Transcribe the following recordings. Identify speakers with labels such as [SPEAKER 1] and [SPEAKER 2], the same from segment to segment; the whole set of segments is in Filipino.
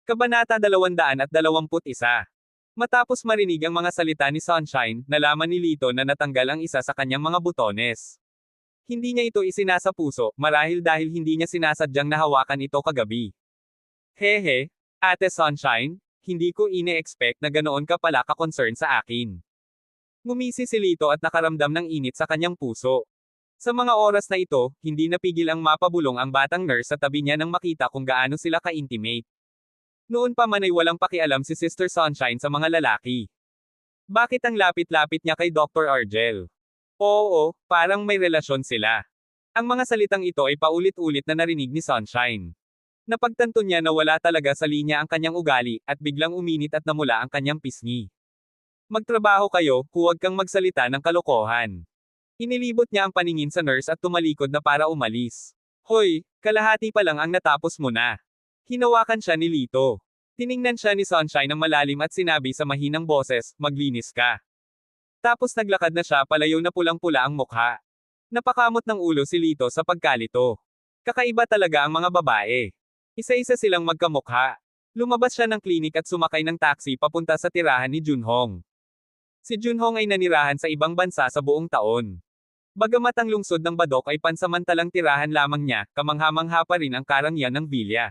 [SPEAKER 1] Kabanata 221. Matapos marinig ang mga salita ni Sunshine, nalaman ni Lito na natanggal ang isa sa kanyang mga butones. Hindi niya ito isinasa puso, marahil dahil hindi niya sinasadyang nahawakan ito kagabi. Hehe, Ate Sunshine, hindi ko ine-expect na ganoon ka pala ka-concern sa akin. Ngumisi si Lito at nakaramdam ng init sa kanyang puso. Sa mga oras na ito, hindi napigil ang mapabulong ang batang nurse sa tabi niya nang makita kung gaano sila ka-intimate. Noon pa man ay walang pakialam si Sister Sunshine sa mga lalaki. Bakit ang lapit-lapit niya kay Dr. Argel? Oo, parang may relasyon sila. Ang mga salitang ito ay paulit-ulit na narinig ni Sunshine. Napagtanto niya na wala talaga sa linya ang kanyang ugali, at biglang uminit at namula ang kanyang pisngi. Magtrabaho kayo, huwag kang magsalita ng kalokohan. Inilibot niya ang paningin sa nurse at tumalikod na para umalis. Hoy, kalahati pa lang ang natapos mo na. Hinawakan siya ni Lito. Tiningnan siya ni Sunshine ng malalim at sinabi sa mahinang boses, maglinis ka. Tapos naglakad na siya palayo na pulang-pula ang mukha. Napakamot ng ulo si Lito sa pagkalito. Kakaiba talaga ang mga babae. Isa-isa silang magkamukha. Lumabas siya ng klinik at sumakay ng taxi papunta sa tirahan ni Junhong. Si Junhong ay nanirahan sa ibang bansa sa buong taon. Bagamat ang lungsod ng Badok ay pansamantalang tirahan lamang niya, kamangha-mangha pa rin ang karangyaan ng Villa.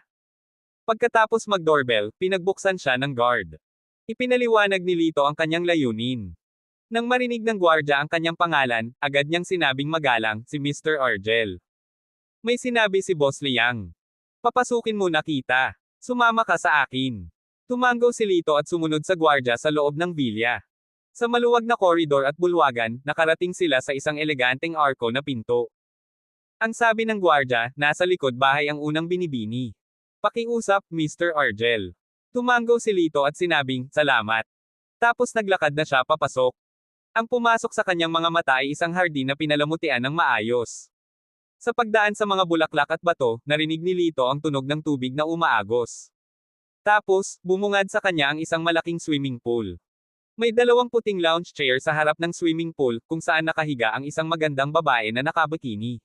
[SPEAKER 1] Pagkatapos mag-doorbell, pinagbuksan siya ng guard. Ipinaliwanag ni Lito ang kanyang layunin. Nang marinig ng gwardya ang kanyang pangalan, agad niyang sinabing magalang, si Mr. Argel. May sinabi si Boss Liang. Papasukin mo na kita. Sumama ka sa akin. Tumango si Lito at sumunod sa gwardya sa loob ng villa. Sa maluwag na koridor at bulwagan, nakarating sila sa isang eleganteng arko na pinto. Ang sabi ng gwardya, nasa likod bahay ang unang binibini. Pakiusap, Mr. Argel. Tumango si Lito at sinabing, salamat. Tapos naglakad na siya papasok. Ang pumasok sa kanyang mga mata ay isang hardin na pinalamutian ng maayos. Sa pagdaan sa mga bulaklak at bato, narinig ni Lito ang tunog ng tubig na umaagos. Tapos, bumungad sa kanya ang isang malaking swimming pool. May dalawang puting lounge chair sa harap ng swimming pool, kung saan nakahiga ang isang magandang babae na nakabikini.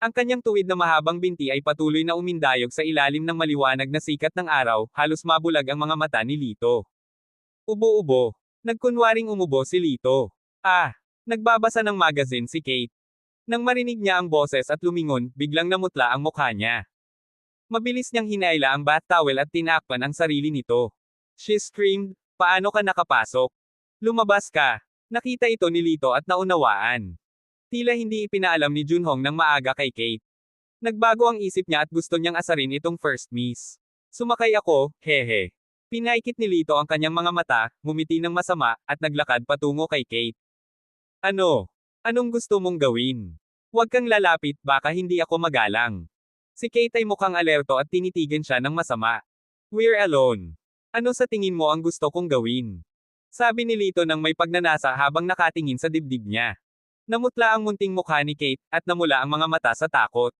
[SPEAKER 1] Ang kanyang tuwid na mahabang binti ay patuloy na umindayog sa ilalim ng maliwanag na sikat ng araw, halos mabulag ang mga mata ni Lito. Ubo-ubo. Nagkunwaring umubo si Lito. Nagbabasa ng magazine si Kate. Nang marinig niya ang boses at lumingon, biglang namutla ang mukha niya. Mabilis niyang hinaila ang bath towel at tinakpan ang sarili nito. She screamed, paano ka nakapasok? Lumabas ka. Nakita ito ni Lito at naunawaan. Tila hindi ipinaalam ni Junhong ng maaga kay Kate. Nagbago ang isip niya at gusto niyang asarin itong first miss. Sumakay ako, hehe. Pinaikit ni Lito ang kanyang mga mata, ngumiti ng masama, at naglakad patungo kay Kate. Ano? Anong gusto mong gawin? Huwag kang lalapit, baka hindi ako magalang. Si Kate ay mukhang alerto at tinitigan siya ng masama. We're alone. Ano sa tingin mo ang gusto kong gawin? Sabi ni Lito nang may pagnanasa habang nakatingin sa dibdib niya. Namutla ang munting mukha ni Kate, at namula ang mga mata sa takot.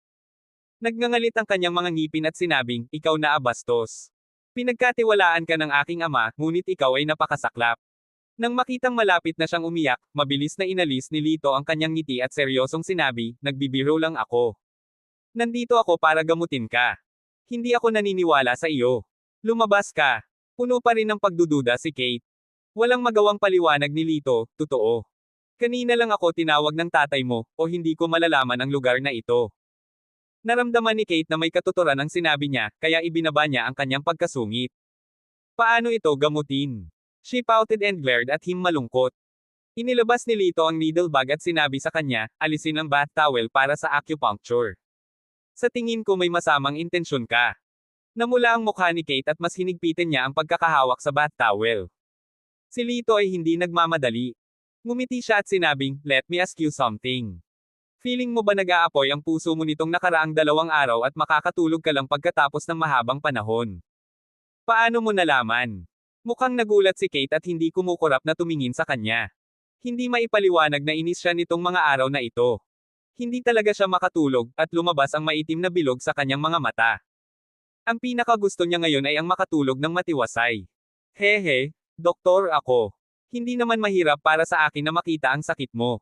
[SPEAKER 1] Nagngangalit ang kanyang mga ngipin at sinabing, ikaw na abastos. Pinagkatiwalaan ka ng aking ama, ngunit ikaw ay napakasaklap. Nang makitang malapit na siyang umiyak, mabilis na inalis ni Lito ang kanyang ngiti at seryosong sinabi, nagbibiro lang ako. Nandito ako para gamutin ka. Hindi ako naniniwala sa iyo. Lumabas ka. Puno pa rin ng pagdududa si Kate. Walang magawang paliwanag ni Lito, totoo. Kanina lang ako tinawag ng tatay mo, o hindi ko malalaman ang lugar na ito. Naramdaman ni Kate na may katuturan ang sinabi niya, kaya ibinaba niya ang kanyang pagkasungit. Paano ito gamutin? She pouted and glared at him malungkot. Inilabas ni Lito ang needle bag at sinabi sa kanya, alisin ang bath towel para sa acupuncture. Sa tingin ko may masamang intensyon ka. Namula ang mukha ni Kate at mas hinigpitin niya ang pagkakahawak sa bath towel. Si Lito ay hindi nagmamadali. Ngumiti siya at sinabing, let me ask you something. Feeling mo ba nag-aapoy ang puso mo nitong nakaraang 2 araw at makakatulog ka lang pagkatapos ng mahabang panahon? Paano mo nalaman? Mukhang nagulat si Kate at hindi kumukurap na tumingin sa kanya. Hindi maipaliwanag na inis siya nitong mga araw na ito. Hindi talaga siya makatulog, at lumabas ang maitim na bilog sa kanyang mga mata. Ang pinakagusto niya ngayon ay ang makatulog ng matiwasay. Hehe, doktor ako. Hindi naman mahirap para sa akin na makita ang sakit mo.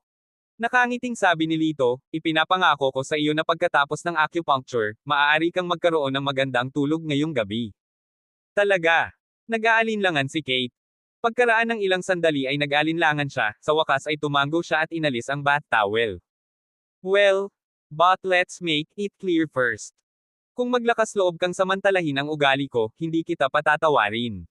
[SPEAKER 1] Nakangiting sabi ni Lito, ipinapangako ko sa iyo na pagkatapos ng acupuncture, maaari kang magkaroon ng magandang tulog ngayong gabi. Talaga. Nag-aalinlangan si Kate. Pagkaraan ng ilang sandali ay nag-alinlangan siya, sa wakas ay tumango siya at inalis ang bath towel. Well, but let's make it clear first. Kung maglakas loob kang samantalahin ang ugali ko, hindi kita patatawarin.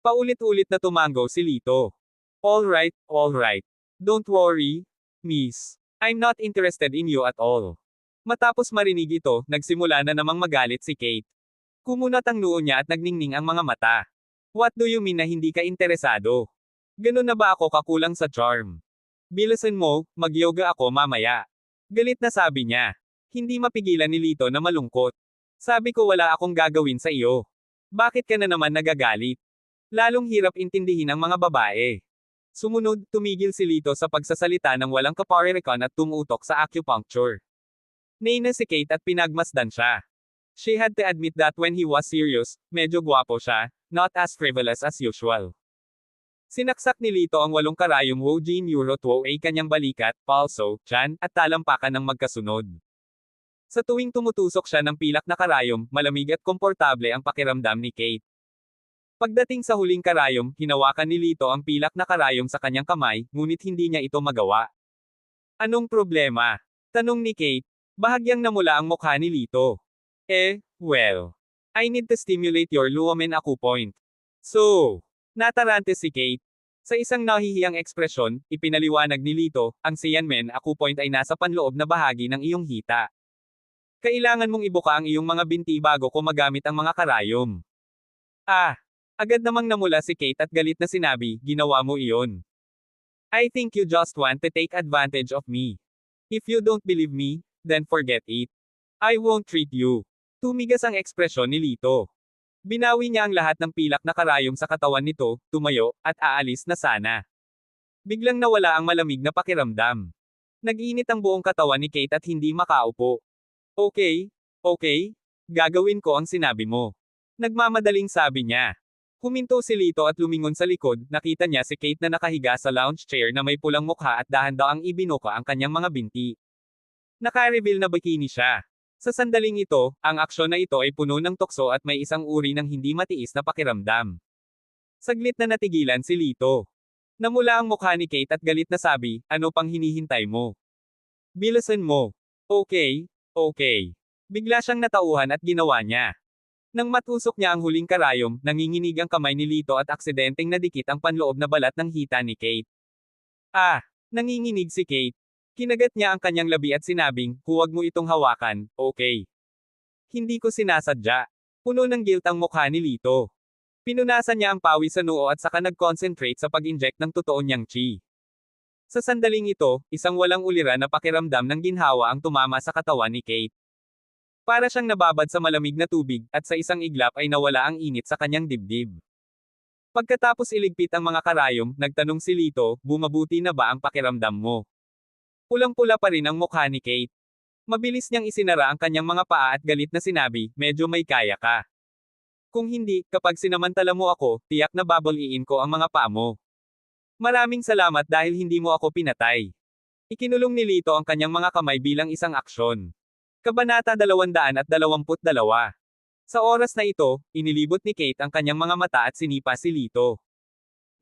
[SPEAKER 1] Paulit-ulit na tumango si Lito. Alright, alright. Don't worry, miss. I'm not interested in you at all. Matapos marinig ito, nagsimula na namang magalit si Kate. Kumunat ang noo niya at nagningning ang mga mata. What do you mean na hindi ka interesado? Ganun na ba ako kakulang sa charm? Bilisan mo, mag-yoga ako mamaya. Galit na sabi niya. Hindi mapigilan ni Lito na malungkot. Sabi ko wala akong gagawin sa iyo. Bakit ka na naman nagagalit? Lalong hirap intindihin ang mga babae. Sumunod, tumigil si Lito sa pagsasalita ng walang kaparerekan at tumutok sa acupuncture. Nainis si Kate at pinagmasdan siya. She had to admit that when he was serious, medyo gwapo siya, not as frivolous as usual. Sinaksak ni Lito ang 8 karayom Wojin Euro 2 ay kanyang balikat, palso, tiyan, at talampakan ng magkasunod. Sa tuwing tumutusok siya ng pilak na karayom, malamig at komportable ang pakiramdam ni Kate. Pagdating sa huling karayom, hinawakan ni Lito ang pilak na karayom sa kanyang kamay, ngunit hindi niya ito magawa. Anong problema? Tanong ni Kate. Bahagyang namula ang mukha ni Lito. Well, I need to stimulate your lumen acupoint. So, natarante si Kate. Sa isang nahihiyang ekspresyon, ipinaliwanag ni Lito, ang Sianmen acupoint ay nasa panloob na bahagi ng iyong hita. Kailangan mong ibuka ang iyong mga binti bago ko magamit ang mga karayom. Agad namang namula si Kate at galit na sinabi, ginawa mo iyon. I think you just want to take advantage of me. If you don't believe me, then forget it. I won't treat you. Tumigas ang ekspresyon ni Lito. Binawi niya ang lahat ng pilak na karayom sa katawan nito, tumayo, at aalis na sana. Biglang nawala ang malamig na pakiramdam. Nag-init ang buong katawan ni Kate at hindi makaupo. Okay, gagawin ko ang sinabi mo. Nagmamadaling sabi niya. Huminto si Lito at lumingon sa likod, nakita niya si Kate na nakahiga sa lounge chair na may pulang mukha at dahan-daang ibinuka ang kanyang mga binti. Naka-reveal na bikini siya. Sa sandaling ito, ang aksyon na ito ay puno ng tukso at may isang uri ng hindi matiis na pakiramdam. Saglit na natigilan si Lito. Namula ang mukha ni Kate at galit na sabi, ano pang hinihintay mo? Bilisan mo. Okay. Bigla siyang natauhan at ginawa niya. Nang matusok niya ang huling karayom, nanginginig ang kamay ni Lito at aksidenteng nadikit ang panloob na balat ng hita ni Kate. Nanginginig si Kate. Kinagat niya ang kanyang labi at sinabing, huwag mo itong hawakan, okay? Hindi ko sinasadya. Puno ng guilt ang mukha ni Lito. Pinunasan niya ang pawis sa noo at saka nag-concentrate sa pag-inject ng totoo niyang chi. Sa sandaling ito, isang walang ulira na pakiramdam ng ginhawa ang tumama sa katawan ni Kate. Para siyang nababad sa malamig na tubig, at sa isang iglap ay nawala ang init sa kanyang dibdib. Pagkatapos iligpit ang mga karayom, nagtanong si Lito, bumabuti na ba ang pakiramdam mo? Pulang-pula pa rin ang mukha ni Kate. Mabilis niyang isinara ang kanyang mga paa at galit na sinabi, medyo may kaya ka. Kung hindi, kapag sinamantala mo ako, tiyak na babaliin ko ang mga paa mo. Maraming salamat dahil hindi mo ako pinatay. Ikinulong ni Lito ang kanyang mga kamay bilang isang aksyon. Kabanata 222. Sa oras na ito, inilibot ni Kate ang kanyang mga mata at sinipa si Lito.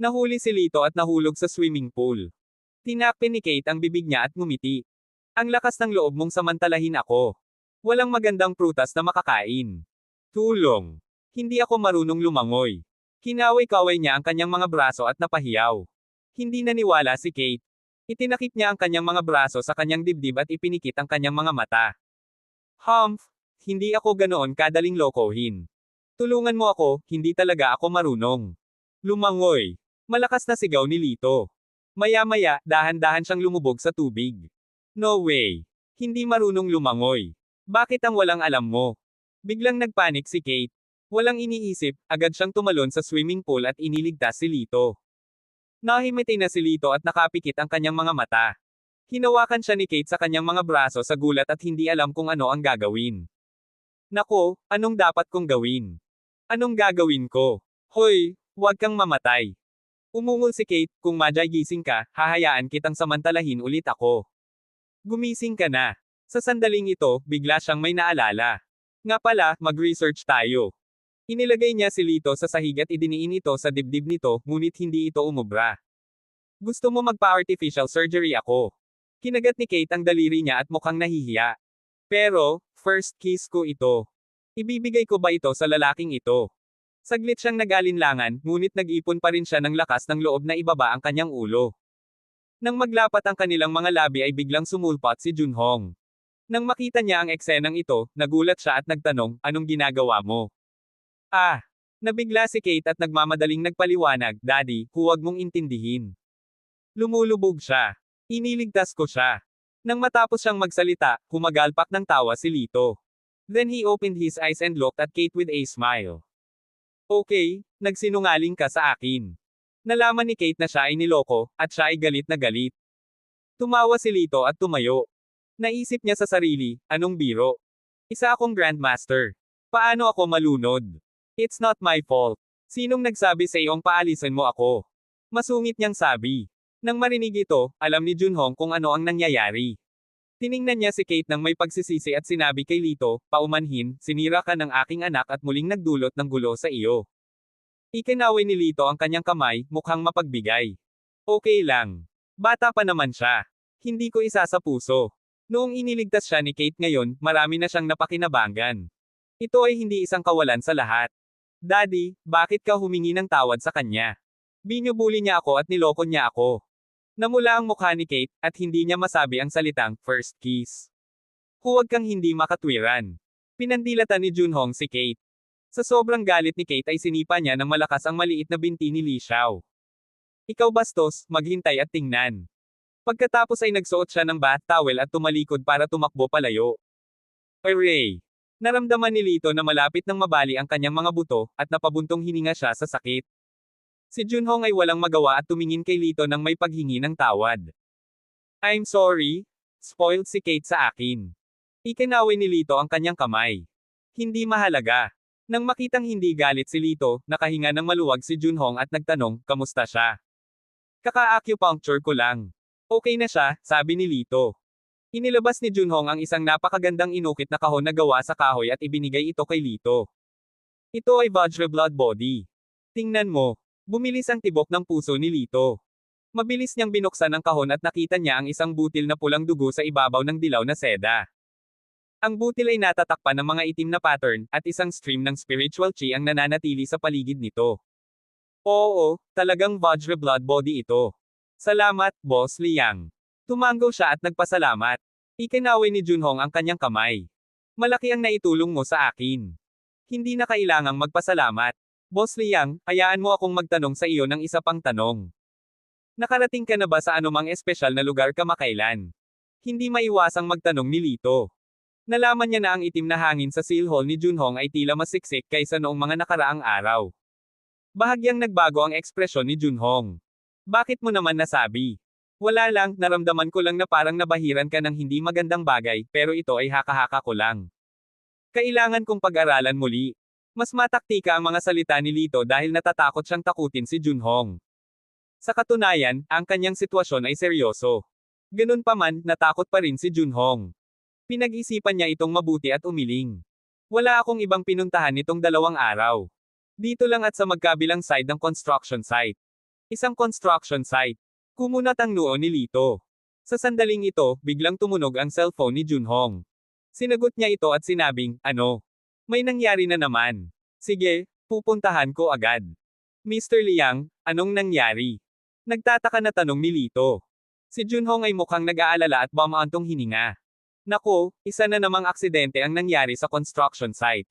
[SPEAKER 1] Nahuli si Lito at nahulog sa swimming pool. Tinakpin ni Kate ang bibig niya at ngumiti. Ang lakas ng loob mong samantalahin ako. Walang magandang prutas na makakain. Tulong. Hindi ako marunong lumangoy. Kinaway-kaway niya ang kanyang mga braso at napahiyaw. Hindi naniwala si Kate. Itinakip niya ang kanyang mga braso sa kanyang dibdib at ipinikit ang kanyang mga mata. Hindi ako ganoon kadaling lokohin. Tulungan mo ako, hindi talaga ako marunong. Lumangoy. Malakas na sigaw ni Lito. Maya-maya, dahan-dahan siyang lumubog sa tubig. No way. Hindi marunong lumangoy. Bakit ang walang alam mo? Biglang nagpanik si Kate. Walang iniisip, agad siyang tumalon sa swimming pool at iniligtas si Lito. Nahimiti na si Lito at nakapikit ang kanyang mga mata. Hinawakan siya ni Kate sa kanyang mga braso sa gulat at hindi alam kung ano ang gagawin. Nako, anong dapat kong gawin? Anong gagawin ko? Hoy, huwag kang mamatay. Umungol si Kate, kung madyay gising ka, hahayaan kitang samantalahin ulit ako. Gumising ka na. Sa sandaling ito, bigla siyang may naalala. Nga pala, mag-research tayo. Inilagay niya si Lito sa sahig at idiniin ito sa dibdib nito, ngunit hindi ito umubra. Gusto mo magpa-artificial surgery ako? Kinagat ni Kate ang daliri niya at mukhang nahihiya. Pero, first kiss ko ito. Ibibigay ko ba ito sa lalaking ito? Saglit siyang nag-alinlangan, ngunit nag-ipon pa rin siya ng lakas ng loob na ibaba ang kanyang ulo. Nang maglapat ang kanilang mga labi ay biglang sumulpot si Junhong. Nang makita niya ang eksenang ito, nagulat siya at nagtanong, anong ginagawa mo? Ah! Nabigla si Kate at nagmamadaling nagpaliwanag, Daddy, huwag mong intindihin. Lumulubog siya. Iniligtas ko siya. Nang matapos siyang magsalita, humagalpak ng tawa si Lito. Then he opened his eyes and looked at Kate with a smile. Okay, nagsinungaling ka sa akin. Nalaman ni Kate na siya ay niloko, at siya ay galit na galit. Tumawa si Lito at tumayo. Naisip niya sa sarili, anong biro? Isa akong grandmaster. Paano ako malunod? It's not my fault. Sinong nagsabi sa iyong paalisan mo ako? Masungit niyang sabi. Nang marinig ito, alam ni Junhong kung ano ang nangyayari. Tiningnan niya si Kate nang may pagsisisi at sinabi kay Lito, paumanhin, sinira ka ng aking anak at muling nagdulot ng gulo sa iyo. Ikinaway ni Lito ang kanyang kamay, mukhang mapagbigay. Okay lang. Bata pa naman siya. Hindi ko isa sa puso. Noong iniligtas siya ni Kate ngayon, marami na siyang napakinabangan. Ito ay hindi isang kawalan sa lahat. Daddy, bakit ka humingi ng tawad sa kanya? Binubuli niya ako at niloko niya ako. Namula ang mukha ni Kate, at hindi niya masabi ang salitang, first kiss. Huwag kang hindi makatwiran. Pinandilatan ni Junhong si Kate. Sa sobrang galit ni Kate ay sinipa niya ng malakas ang maliit na binti ni Li Xiao. Ikaw bastos, maghintay at tingnan. Pagkatapos ay nagsuot siya ng bath towel at tumalikod para tumakbo palayo. Hooray! Naramdaman ni Lito na malapit nang mabali ang kanyang mga buto, at napabuntong hininga siya sa sakit. Si Junhong ay walang magawa at tumingin kay Lito nang may paghingi ng tawad. I'm sorry. Spoiled si Kate sa akin. Ikinaway ni Lito ang kanyang kamay. Hindi mahalaga. Nang makitang hindi galit si Lito, nakahinga ng maluwag si Junhong at nagtanong, kamusta siya? Kaka-acupuncture ko lang. Okay na siya, sabi ni Lito. Inilabas ni Junhong ang isang napakagandang inukit na kahon na gawa sa kahoy at ibinigay ito kay Lito. Ito ay Vajra Blood Body. Tingnan mo. Bumilis ang tibok ng puso ni Lito. Mabilis niyang binuksan ang kahon at nakita niya ang isang butil na pulang dugo sa ibabaw ng dilaw na seda. Ang butil ay natatakpan ng mga itim na pattern, at isang stream ng spiritual chi ang nananatili sa paligid nito. Oo, talagang Vajra Blood Body ito. Salamat, Boss Liang. Tumango siya at nagpasalamat. Ikinaway ni Junhong ang kanyang kamay. Malaki ang naitulong mo sa akin. Hindi na kailangang magpasalamat. Boss Liang, hayaan mo akong magtanong sa iyo ng isa pang tanong. Nakarating ka na ba sa anumang espesyal na lugar kamakailan? Hindi maiwasang magtanong ni Lito. Nalaman niya na ang itim na hangin sa seal hall ni Junhong ay tila mas siksik kaysa noong mga nakaraang araw. Bahagyang nagbago ang ekspresyon ni Junhong. Bakit mo naman nasabi? Wala lang, naramdaman ko lang na parang nabahiran ka ng hindi magandang bagay, pero ito ay haka-haka ko lang. Kailangan kong pag-aralan muli. Mas mataktika ang mga salita ni Lito dahil natatakot siyang takutin si Junhong. Sa katunayan, ang kanyang sitwasyon ay seryoso. Ganun pa man, natakot pa rin si Junhong. Pinag-isipan niya itong mabuti at umiling. Wala akong ibang pinuntahan nitong 2 araw. Dito lang at sa magkabilang side ng construction site. Isang construction site. Kumunat ang noo ni Lito. Sa sandaling ito, biglang tumunog ang cellphone ni Junhong. Sinagot niya ito at sinabing, ano? May nangyari na naman. Sige, pupuntahan ko agad. Mr. Liang, anong nangyari? Nagtataka na tanong ni Lito. Si Junhong ay mukhang nag-aalala at bumaantong hininga. Nako, isa na namang aksidente ang nangyari sa construction site.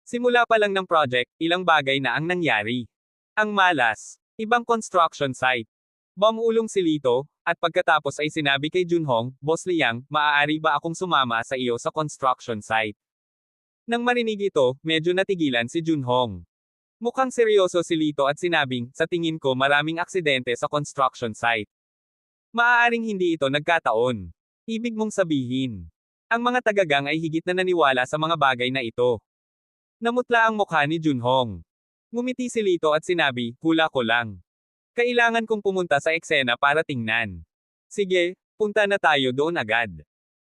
[SPEAKER 1] Simula pa lang ng project, ilang bagay na ang nangyari. Ang malas. Ibang construction site. Bumulong si Lito, at pagkatapos ay sinabi kay Junhong, Boss Liang, maaari ba akong sumama sa iyo sa construction site? Nang marinig ito, medyo natigilan si Junhong. Mukhang seryoso si Lito at sinabing, sa tingin ko maraming aksidente sa construction site. Maaaring hindi ito nagkataon. Ibig mong sabihin. Ang mga tagagang ay higit na naniwala sa mga bagay na ito. Namutla ang mukha ni Junhong. Ngumiti si Lito at sinabi, hula ko lang. Kailangan kong pumunta sa eksena para tingnan. Sige, punta na tayo doon agad.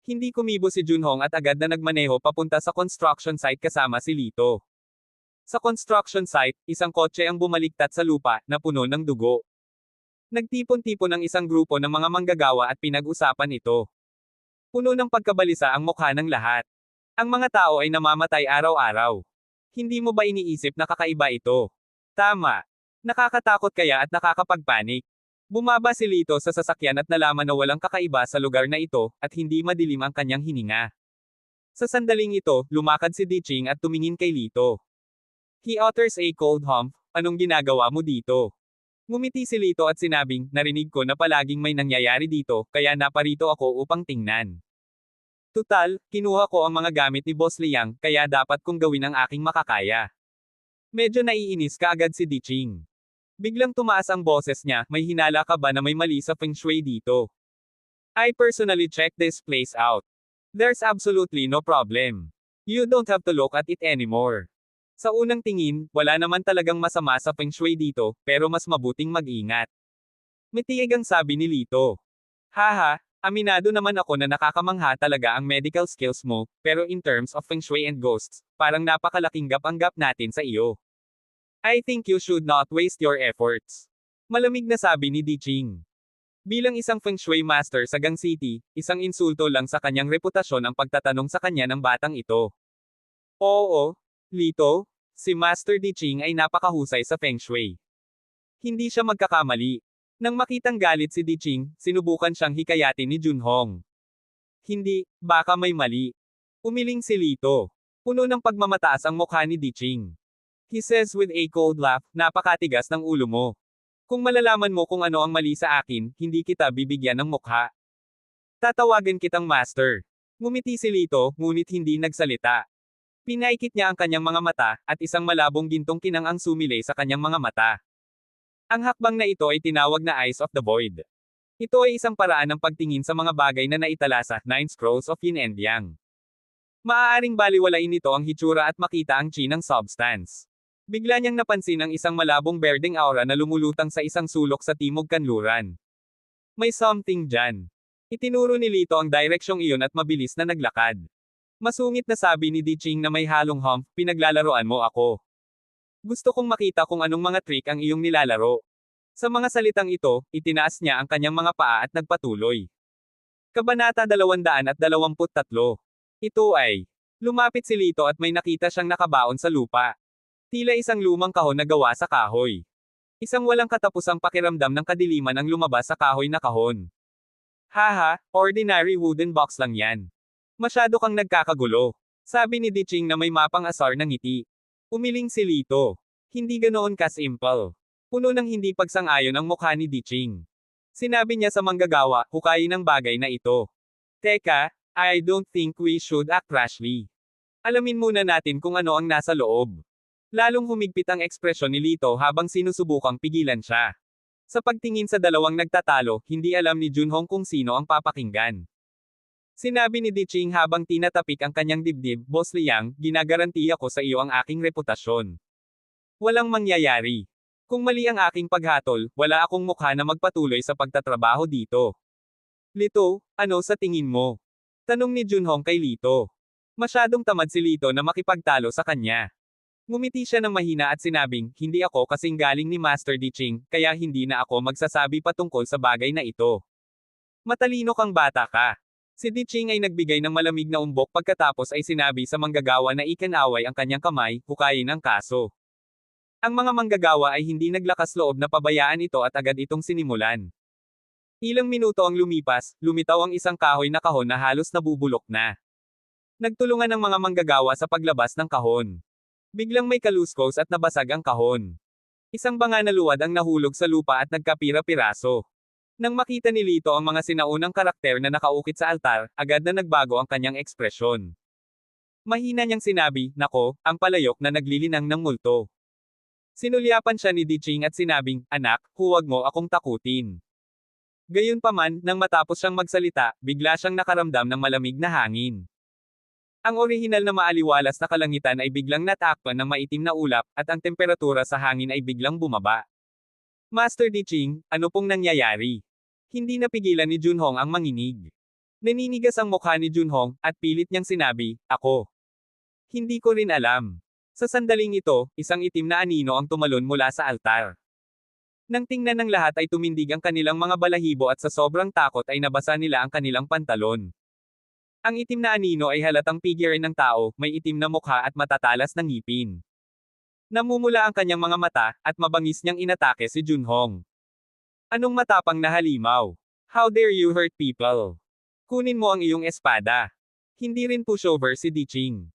[SPEAKER 1] Hindi kumibo si Junhong at agad na nagmaneho papunta sa construction site kasama si Lito. Sa construction site, isang kotse ang bumaliktat sa lupa, na puno ng dugo. Nagtipon-tipon ang isang grupo ng mga manggagawa at pinag-usapan ito. Puno ng pagkabalisa ang mukha ng lahat. Ang mga tao ay namamatay araw-araw. Hindi mo ba iniisip na kakaiba ito? Tama. Nakakatakot kaya at nakakapagpanik. Bumaba si Lito sa sasakyan at nalaman na walang kakaiba sa lugar na ito, at hindi madilim ang kanyang hininga. Sa sandaling ito, lumakad si Diching at tumingin kay Lito. He utters a cold hump, anong ginagawa mo dito? Ngumiti si Lito at sinabing, narinig ko na palaging may nangyayari dito, kaya naparito ako upang tingnan. Tutal, kinuha ko ang mga gamit ni Boss Liang, kaya dapat kong gawin ang aking makakaya. Medyo naiinis kaagad si Diching. Biglang tumaas ang boses niya, may hinala ka ba na may mali sa feng shui dito? I personally checked this place out. There's absolutely no problem. You don't have to look at it anymore. Sa unang tingin, wala naman talagang masama sa feng shui dito, pero mas mabuting mag-ingat. Matiig ang sabi ni Lito. Haha, aminado naman ako na nakakamangha talaga ang medical skills mo, pero in terms of feng shui and ghosts, parang napakalaking gap ang gap natin sa iyo. I think you should not waste your efforts. Malamig na sabi ni Diching. Bilang isang feng shui master sa Gang City, isang insulto lang sa kanyang reputasyon ang pagtatanong sa kanya ng batang ito. Oo, Lito, si Master Diching ay napakahusay sa feng shui. Hindi siya magkakamali. Nang makitang galit si Diching, sinubukan siyang hikayatin ni Junhong. Hindi, baka may mali. Umiling si Lito. Puno ng pagmamataas ang mukha ni Diching. He says with a cold laugh, napakatigas ng ulo mo. Kung malalaman mo kung ano ang mali sa akin, hindi kita bibigyan ng mukha. Tatawagan kitang master. Ngumiti si Lito, ngunit hindi nagsalita. Pinaikit niya ang kanyang mga mata, at isang malabong gintong kinang ang sumilay sa kanyang mga mata. Ang hakbang na ito ay tinawag na Eyes of the Void. Ito ay isang paraan ng pagtingin sa mga bagay na naitala sa Nine Scrolls of Yin and Yang. Maaaring baliwalain nito ang hitsura at makita ang chi ng substance. Bigla niyang napansin ang isang malabong berdeng aura na lumulutang sa isang sulok sa timog kanluran. May something dyan. Itinuro ni Lito ang direksyong iyon at mabilis na naglakad. Masungit na sabi ni Diching na may halong hump, pinaglalaroan mo ako. Gusto kong makita kung anong mga trick ang iyong nilalaro. Sa mga salitang ito, itinaas niya ang kanyang mga paa at nagpatuloy. Kabanata 223. Ito ay, lumapit si Lito at may nakita siyang nakabaon sa lupa. Tila isang lumang kahon na gawa sa kahoy. Isang walang katapusang pakiramdam ng kadiliman ang lumabas sa kahoy na kahon. Haha, ordinary wooden box lang yan. Masyado kang nagkakagulo. Sabi ni Diching na may mapang asar ng ngiti. Umiling si Lito. Hindi ganoon ka-simple. Puno ng hindi pagsang-ayon ang mukha ni Diching. Sinabi niya sa manggagawa, hukayin ang bagay na ito. Teka, I don't think we should act rashly. Alamin muna natin kung ano ang nasa loob. Lalong humigpit ang ekspresyon ni Lito habang sinusubukang pigilan siya. Sa pagtingin sa dalawang nagtatalo, hindi alam ni Junhong kung sino ang papakinggan. Sinabi ni Diching habang tinatapik ang kanyang dibdib, Boss Liang, ginagarantiya ko sa iyo ang aking reputasyon. Walang mangyayari. Kung mali ang aking paghatol, wala akong mukha na magpatuloy sa pagtatrabaho dito. Lito, ano sa tingin mo? Tanong ni Junhong kay Lito. Masyadong tamad si Lito na makipagtalo sa kanya. Ngumiti siya ng mahina at sinabing, hindi ako kasing galing ni Master Diching, kaya hindi na ako magsasabi patungkol sa bagay na ito. Matalino kang bata ka. Si Diching ay nagbigay ng malamig na umbok pagkatapos ay sinabi sa manggagawa na ikanaway ang kanyang kamay, hukayin ang kaso. Ang mga manggagawa ay hindi naglakas loob na pabayaan ito at agad itong sinimulan. Ilang minuto ang lumipas, lumitaw ang isang kahoy na kahon na halos nabubulok na. Nagtulungan ang mga manggagawa sa paglabas ng kahon. Biglang may kaluskos at nabasag ang kahon. Isang banga na luwad ang nahulog sa lupa at nagkapira-piraso. Nang makita ni Lito ang mga sinaunang karakter na nakaukit sa altar, agad na nagbago ang kanyang ekspresyon. Mahina niyang sinabi, nako, ang palayok na naglilinang ng multo. Sinulyapan siya ni Diching at sinabing, anak, huwag mo akong takutin. Gayunpaman, nang matapos siyang magsalita, bigla siyang nakaramdam ng malamig na hangin. Ang orihinal na maaliwalas na kalangitan ay biglang natakpan ng maitim na ulap, at ang temperatura sa hangin ay biglang bumaba. Master Diching, ano pong nangyayari? Hindi napigilan ni Junhong ang manginig. Naninigas ang mukha ni Junhong, at pilit niyang sinabi, ako. Hindi ko rin alam. Sa sandaling ito, isang itim na anino ang tumalon mula sa altar. Nang tingnan ng lahat ay tumindig ang kanilang mga balahibo at sa sobrang takot ay nabasa nila ang kanilang pantalon. Ang itim na anino ay halatang figure ng tao, may itim na mukha at matatalas na ngipin. Namumula ang kanyang mga mata, at mabangis niyang inatake si Junhong. Anong matapang na halimaw? How dare you hurt people? Kunin mo ang iyong espada. Hindi rin pushover si Diching.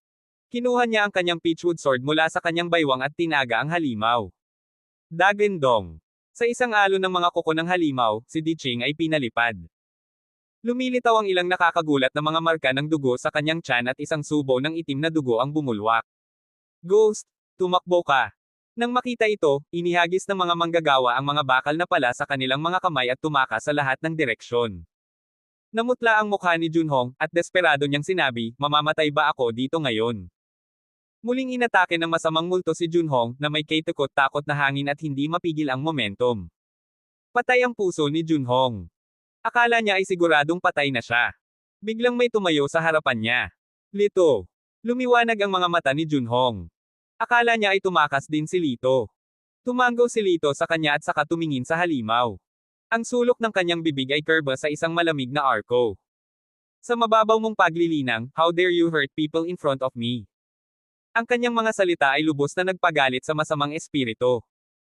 [SPEAKER 1] Kinuha niya ang kanyang pitchwood sword mula sa kanyang baywang at tinaga ang halimaw. Dagendong. Sa isang alon ng mga kuko ng halimaw, si Diching ay pinalipad. Lumilitaw ang ilang nakakagulat na mga marka ng dugo sa kanyang tiyan at isang subo ng itim na dugo ang bumulwak. Ghost, tumakbo ka. Nang makita ito, inihagis ng mga manggagawa ang mga bakal na pala sa kanilang mga kamay at tumakas sa lahat ng direksyon. Namutla ang mukha ni Junhong, at desperado niyang sinabi, mamamatay ba ako dito ngayon? Muling inatake ng masamang multo si Junhong, na may takot na hangin at hindi mapigil ang momentum. Patay ang puso ni Junhong. Akala niya ay siguradong patay na siya. Biglang may tumayo sa harapan niya. Lito. Lumiwanag ang mga mata ni Junhong. Akala niya ay tumakas din si Lito. Tumanggaw si Lito sa kanya at saka tumingin sa halimaw. Ang sulok ng kanyang bibig ay kurba sa isang malamig na arko. Sa mababaw mong paglilinang, how dare you hurt people in front of me? Ang kanyang mga salita ay lubos na nagpagalit sa masamang espiritu.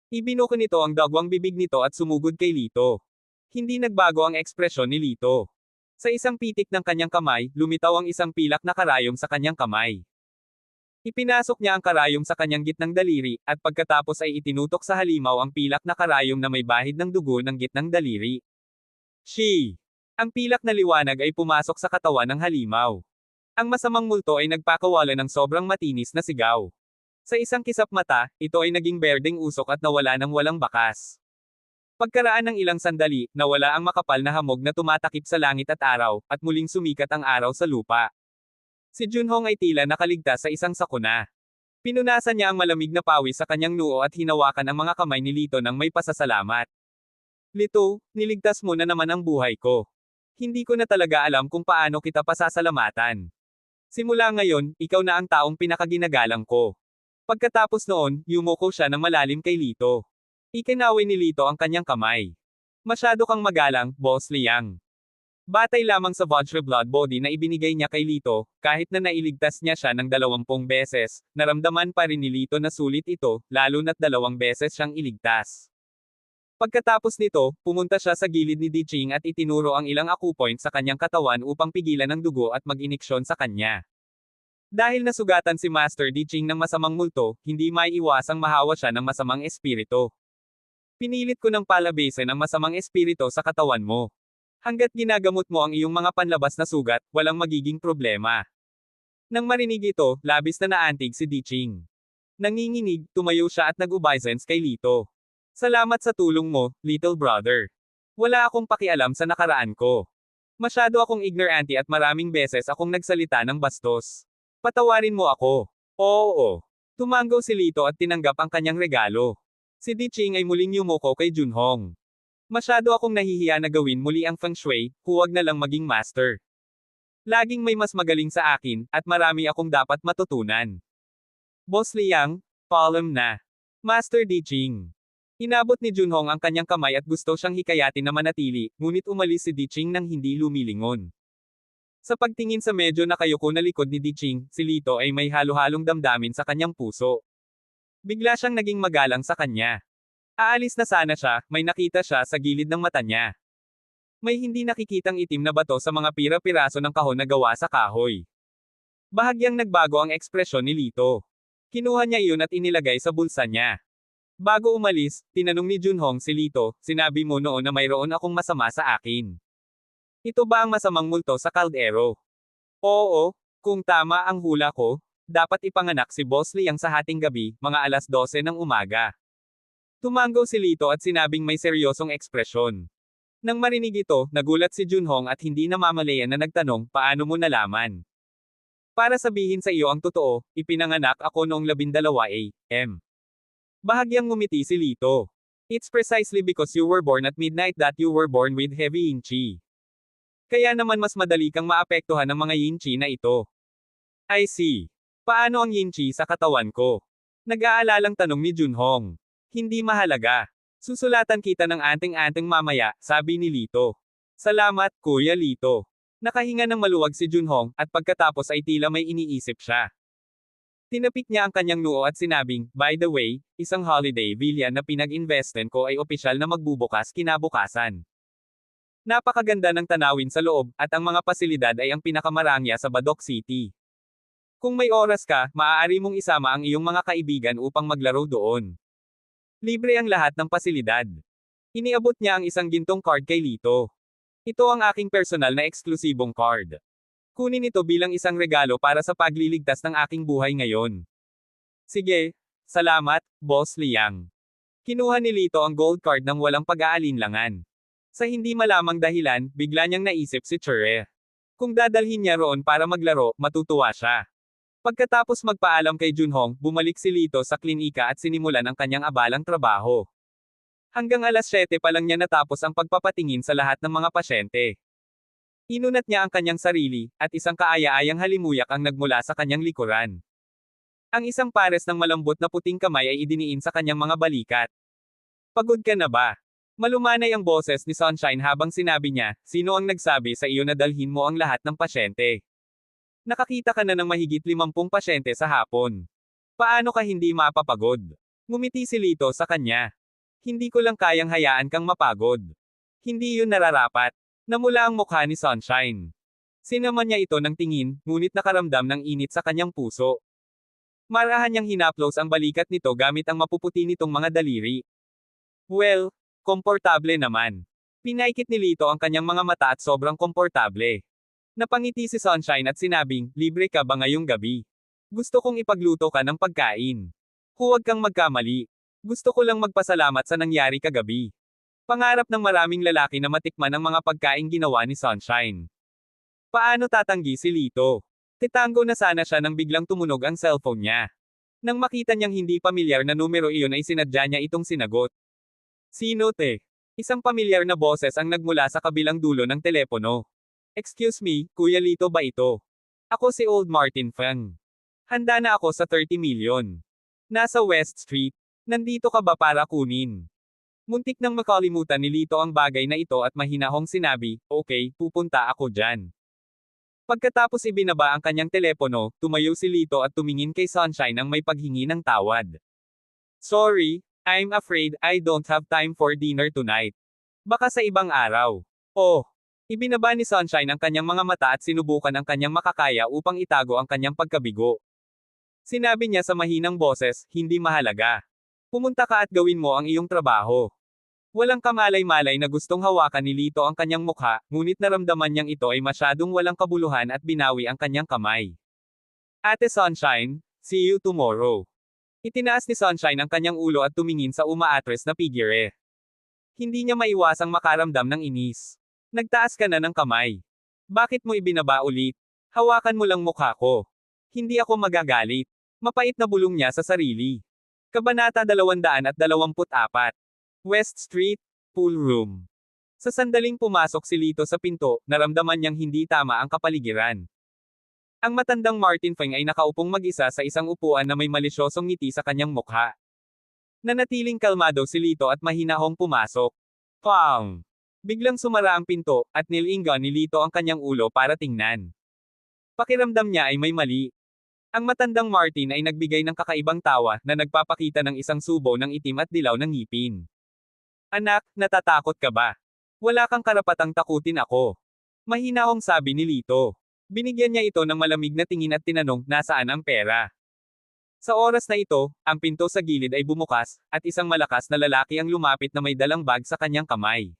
[SPEAKER 1] Ibinuko nito ang dagwang bibig nito at sumugod kay Lito. Hindi nagbago ang ekspresyon ni Lito. Sa isang pitik ng kanyang kamay, lumitaw ang isang pilak na karayom sa kanyang kamay. Ipinasok niya ang karayom sa kanyang gitnang daliri, at pagkatapos ay itinutok sa halimaw ang pilak na karayom na may bahid ng dugo ng gitnang daliri. Shi! Ang pilak na liwanag ay pumasok sa katawan ng halimaw. Ang masamang multo ay nagpakawala ng sobrang matinis na sigaw. Sa isang kisap mata, ito ay naging berdeng usok at nawala ng walang bakas. Pagkaraan ng ilang sandali, nawala ang makapal na hamog na tumatakip sa langit at araw, at muling sumikat ang araw sa lupa. Si Junhong ay tila nakaligtas sa isang sakuna. Pinunasan niya ang malamig na pawis sa kanyang noo at hinawakan ang mga kamay ni Lito ng may pasasalamat. Lito, niligtas mo na naman ang buhay ko. Hindi ko na talaga alam kung paano kita pasasalamatan. Simula ngayon, ikaw na ang taong pinakaginagalang ko. Pagkatapos noon, yumuko siya ng malalim kay Lito. Ikinaway ni Lito ang kanyang kamay. Masyado kang magalang, Boss Liang. Batay lamang sa Vajra Blood Body na ibinigay niya kay Lito, kahit na nailigtas niya siya ng 20 beses, naramdaman pa rin ni Lito na sulit ito, lalo na't 2 beses siyang iligtas. Pagkatapos nito, pumunta siya sa gilid ni Diching at itinuro ang ilang acupoint sa kanyang katawan upang pigilan ang dugo at mag-iniksyon sa kanya. Dahil nasugatan si Master Diching ng masamang multo, hindi maiiwasang mahawa siya ng masamang espiritu. Pinilit ko ng palabasin ang masamang espiritu sa katawan mo. Hanggat ginagamot mo ang iyong mga panlabas na sugat, walang magiging problema. Nang marinig ito, labis na naantig si Diching. Nanginginig, tumayo siya at nag-obeisance kay Lito. Salamat sa tulong mo, little brother. Wala akong pakialam sa nakaraan ko. Masyado akong ignorante at maraming beses akong nagsalita ng bastos. Patawarin mo ako. Oo. Tumanggaw si Lito at tinanggap ang kanyang regalo. Si Diching ay muling yumuko kay Junhong. Masyado akong nahihiya na gawin muli ang feng shui, huwag na lang maging master. Laging may mas magaling sa akin, at marami akong dapat matutunan. Boss Liang, paalam na. Master Diching. Inabot ni Junhong ang kanyang kamay at gusto siyang hikayatin na manatili, ngunit umalis si Diching nang hindi lumilingon. Sa pagtingin sa medyo nakayuko na likod ni Diching, si Lito ay may halo-halong damdamin sa kanyang puso. Bigla siyang naging magalang sa kanya. Aalis na sana siya, may nakita siya sa gilid ng mata niya. May hindi nakikitang itim na bato sa mga pira-piraso ng kahon na gawa sa kahoy. Bahagyang nagbago ang ekspresyon ni Lito. Kinuha niya iyon at inilagay sa bulsa niya. Bago umalis, tinanong ni Junhong si Lito, sinabi mo noon na mayroon akong masama sa akin. Ito ba ang masamang multo sa kaldero? Oo, kung tama ang hula ko, dapat ipanganak si Boss Liang sa hating gabi, mga alas 12 ng umaga. Tumanggaw si Lito at sinabing may seryosong ekspresyon. Nang marinig ito, nagulat si Junhong at hindi namamalayan na nagtanong, paano mo nalaman? Para sabihin sa iyo ang totoo, ipinanganak ako noong 12 a.m. Bahagyang ngumiti si Lito. It's precisely because you were born at midnight that you were born with heavy yin qi. Kaya naman mas madali kang maapektuhan ng mga yin qi na ito. I see. Paano ang yin chi sa katawan ko? Nag-aalalang tanong ni Junhong. Hindi mahalaga. Susulatan kita ng anting-anting mamaya, sabi ni Lito. Salamat, Kuya Lito. Nakahinga ng maluwag si Junhong, at pagkatapos ay tila may iniisip siya. Tinapik niya ang kanyang noo at sinabing, by the way, isang holiday villa na pinag-investen ko ay opisyal na magbubukas kinabukasan. Napakaganda ng tanawin sa loob, at ang mga pasilidad ay ang pinakamarangya sa Badoc City. Kung may oras ka, maaari mong isama ang iyong mga kaibigan upang maglaro doon. Libre ang lahat ng pasilidad. Iniabot niya ang isang gintong card kay Lito. Ito ang aking personal na eksklusibong card. Kunin ito bilang isang regalo para sa pagliligtas ng aking buhay ngayon. Sige, salamat, Boss Liang. Kinuha ni Lito ang gold card ng walang pag-aalinlangan. Sa hindi malamang dahilan, bigla niyang naisip si Chure. Kung dadalhin niya roon para maglaro, matutuwa siya. Pagkatapos magpaalam kay Junhong, bumalik si Lito sa klinika at sinimulan ang kanyang abalang trabaho. Hanggang alas 7 pa lang niya natapos ang pagpapatingin sa lahat ng mga pasyente. Inunat niya ang kanyang sarili, at isang kaaya-ayang halimuyak ang nagmula sa kanyang likuran. Ang isang pares ng malambot na puting kamay ay idiniin sa kanyang mga balikat. Pagod ka na ba? Malumanay ang boses ni Sunshine habang sinabi niya, sino ang nagsabi sa iyo na dalhin mo ang lahat ng pasyente? Nakakita ka na ng mahigit 50 pasyente sa hapon. Paano ka hindi mapapagod? Ngumiti si Lito sa kanya. Hindi ko lang kayang hayaan kang mapagod. Hindi yun nararapat. Namula ang mukha ni Sunshine. Sinaman niya ito ng tingin, ngunit nakaramdam ng init sa kanyang puso. Marahan niyang hinaplos ang balikat nito gamit ang mapuputi nitong mga daliri. Well, komportable naman. Pinaikit ni Lito ang kanyang mga mata at sobrang komportable. Napangiti si Sunshine at sinabing, libre ka ba ngayong gabi? Gusto kong ipagluto ka ng pagkain. Huwag kang magkamali. Gusto ko lang magpasalamat sa nangyari kagabi. Pangarap ng maraming lalaki na matikman ang mga pagkaing ginawa ni Sunshine. Paano tatanggi si Lito? Titango na sana siya nang biglang tumunog ang cellphone niya. Nang makita niyang hindi pamilyar na numero iyon ay sinadya niya itong sinagot. Sino te? Isang pamilyar na boses ang nagmula sa kabilang dulo ng telepono. Excuse me, Kuya Lito ba ito? Ako si Old Martin Fang. Handa na ako sa 30 million. Nasa West Street. Nandito ka ba para kunin? Muntik nang makalimutan ni Lito ang bagay na ito at mahinahong sinabi, okay, pupunta ako dyan. Pagkatapos ibinaba ang kanyang telepono, tumayo si Lito at tumingin kay Sunshine nang may paghingi ng tawad. Sorry, I'm afraid I don't have time for dinner tonight. Baka sa ibang araw. Oh. Ibinaba ni Sunshine ang kanyang mga mata at sinubukan ang kanyang makakaya upang itago ang kanyang pagkabigo. Sinabi niya sa mahinang boses, hindi mahalaga. Pumunta ka at gawin mo ang iyong trabaho. Walang kamalay-malay na gustong hawakan ni Lito ang kanyang mukha, ngunit naramdaman niyang ito ay masyadong walang kabuluhan at binawi ang kanyang kamay. Ate Sunshine, see you tomorrow. Itinaas ni Sunshine ang kanyang ulo at tumingin sa umaatres na figure. Hindi niya maiwasang makaramdam ng inis. Nagtaas ka na ng kamay. Bakit mo ibinaba ulit? Hawakan mo lang mukha ko. Hindi ako magagalit. Mapait na bulong niya sa sarili. Kabanata 224. West Street, Pool Room. Sa sandaling pumasok si Lito sa pinto, naramdaman niyang hindi tama ang kapaligiran. Ang matandang Martin Feng ay nakaupong mag-isa sa isang upuan na may malisyosong ngiti sa kanyang mukha. Nanatiling kalmado si Lito at mahinahong pumasok. Pang! Biglang sumara ang pinto, at nilinga ni Lito ang kanyang ulo para tingnan. Pakiramdam niya ay may mali. Ang matandang Martin ay nagbigay ng kakaibang tawa na nagpapakita ng isang subo ng itim at dilaw ng ngipin. Anak, natatakot ka ba? Wala kang karapatang takutin ako. Mahinahong sabi ni Lito. Binigyan niya ito ng malamig na tingin at tinanong, nasaan ang pera? Sa oras na ito, ang pinto sa gilid ay bumukas, at isang malakas na lalaki ang lumapit na may dalang bag sa kanyang kamay.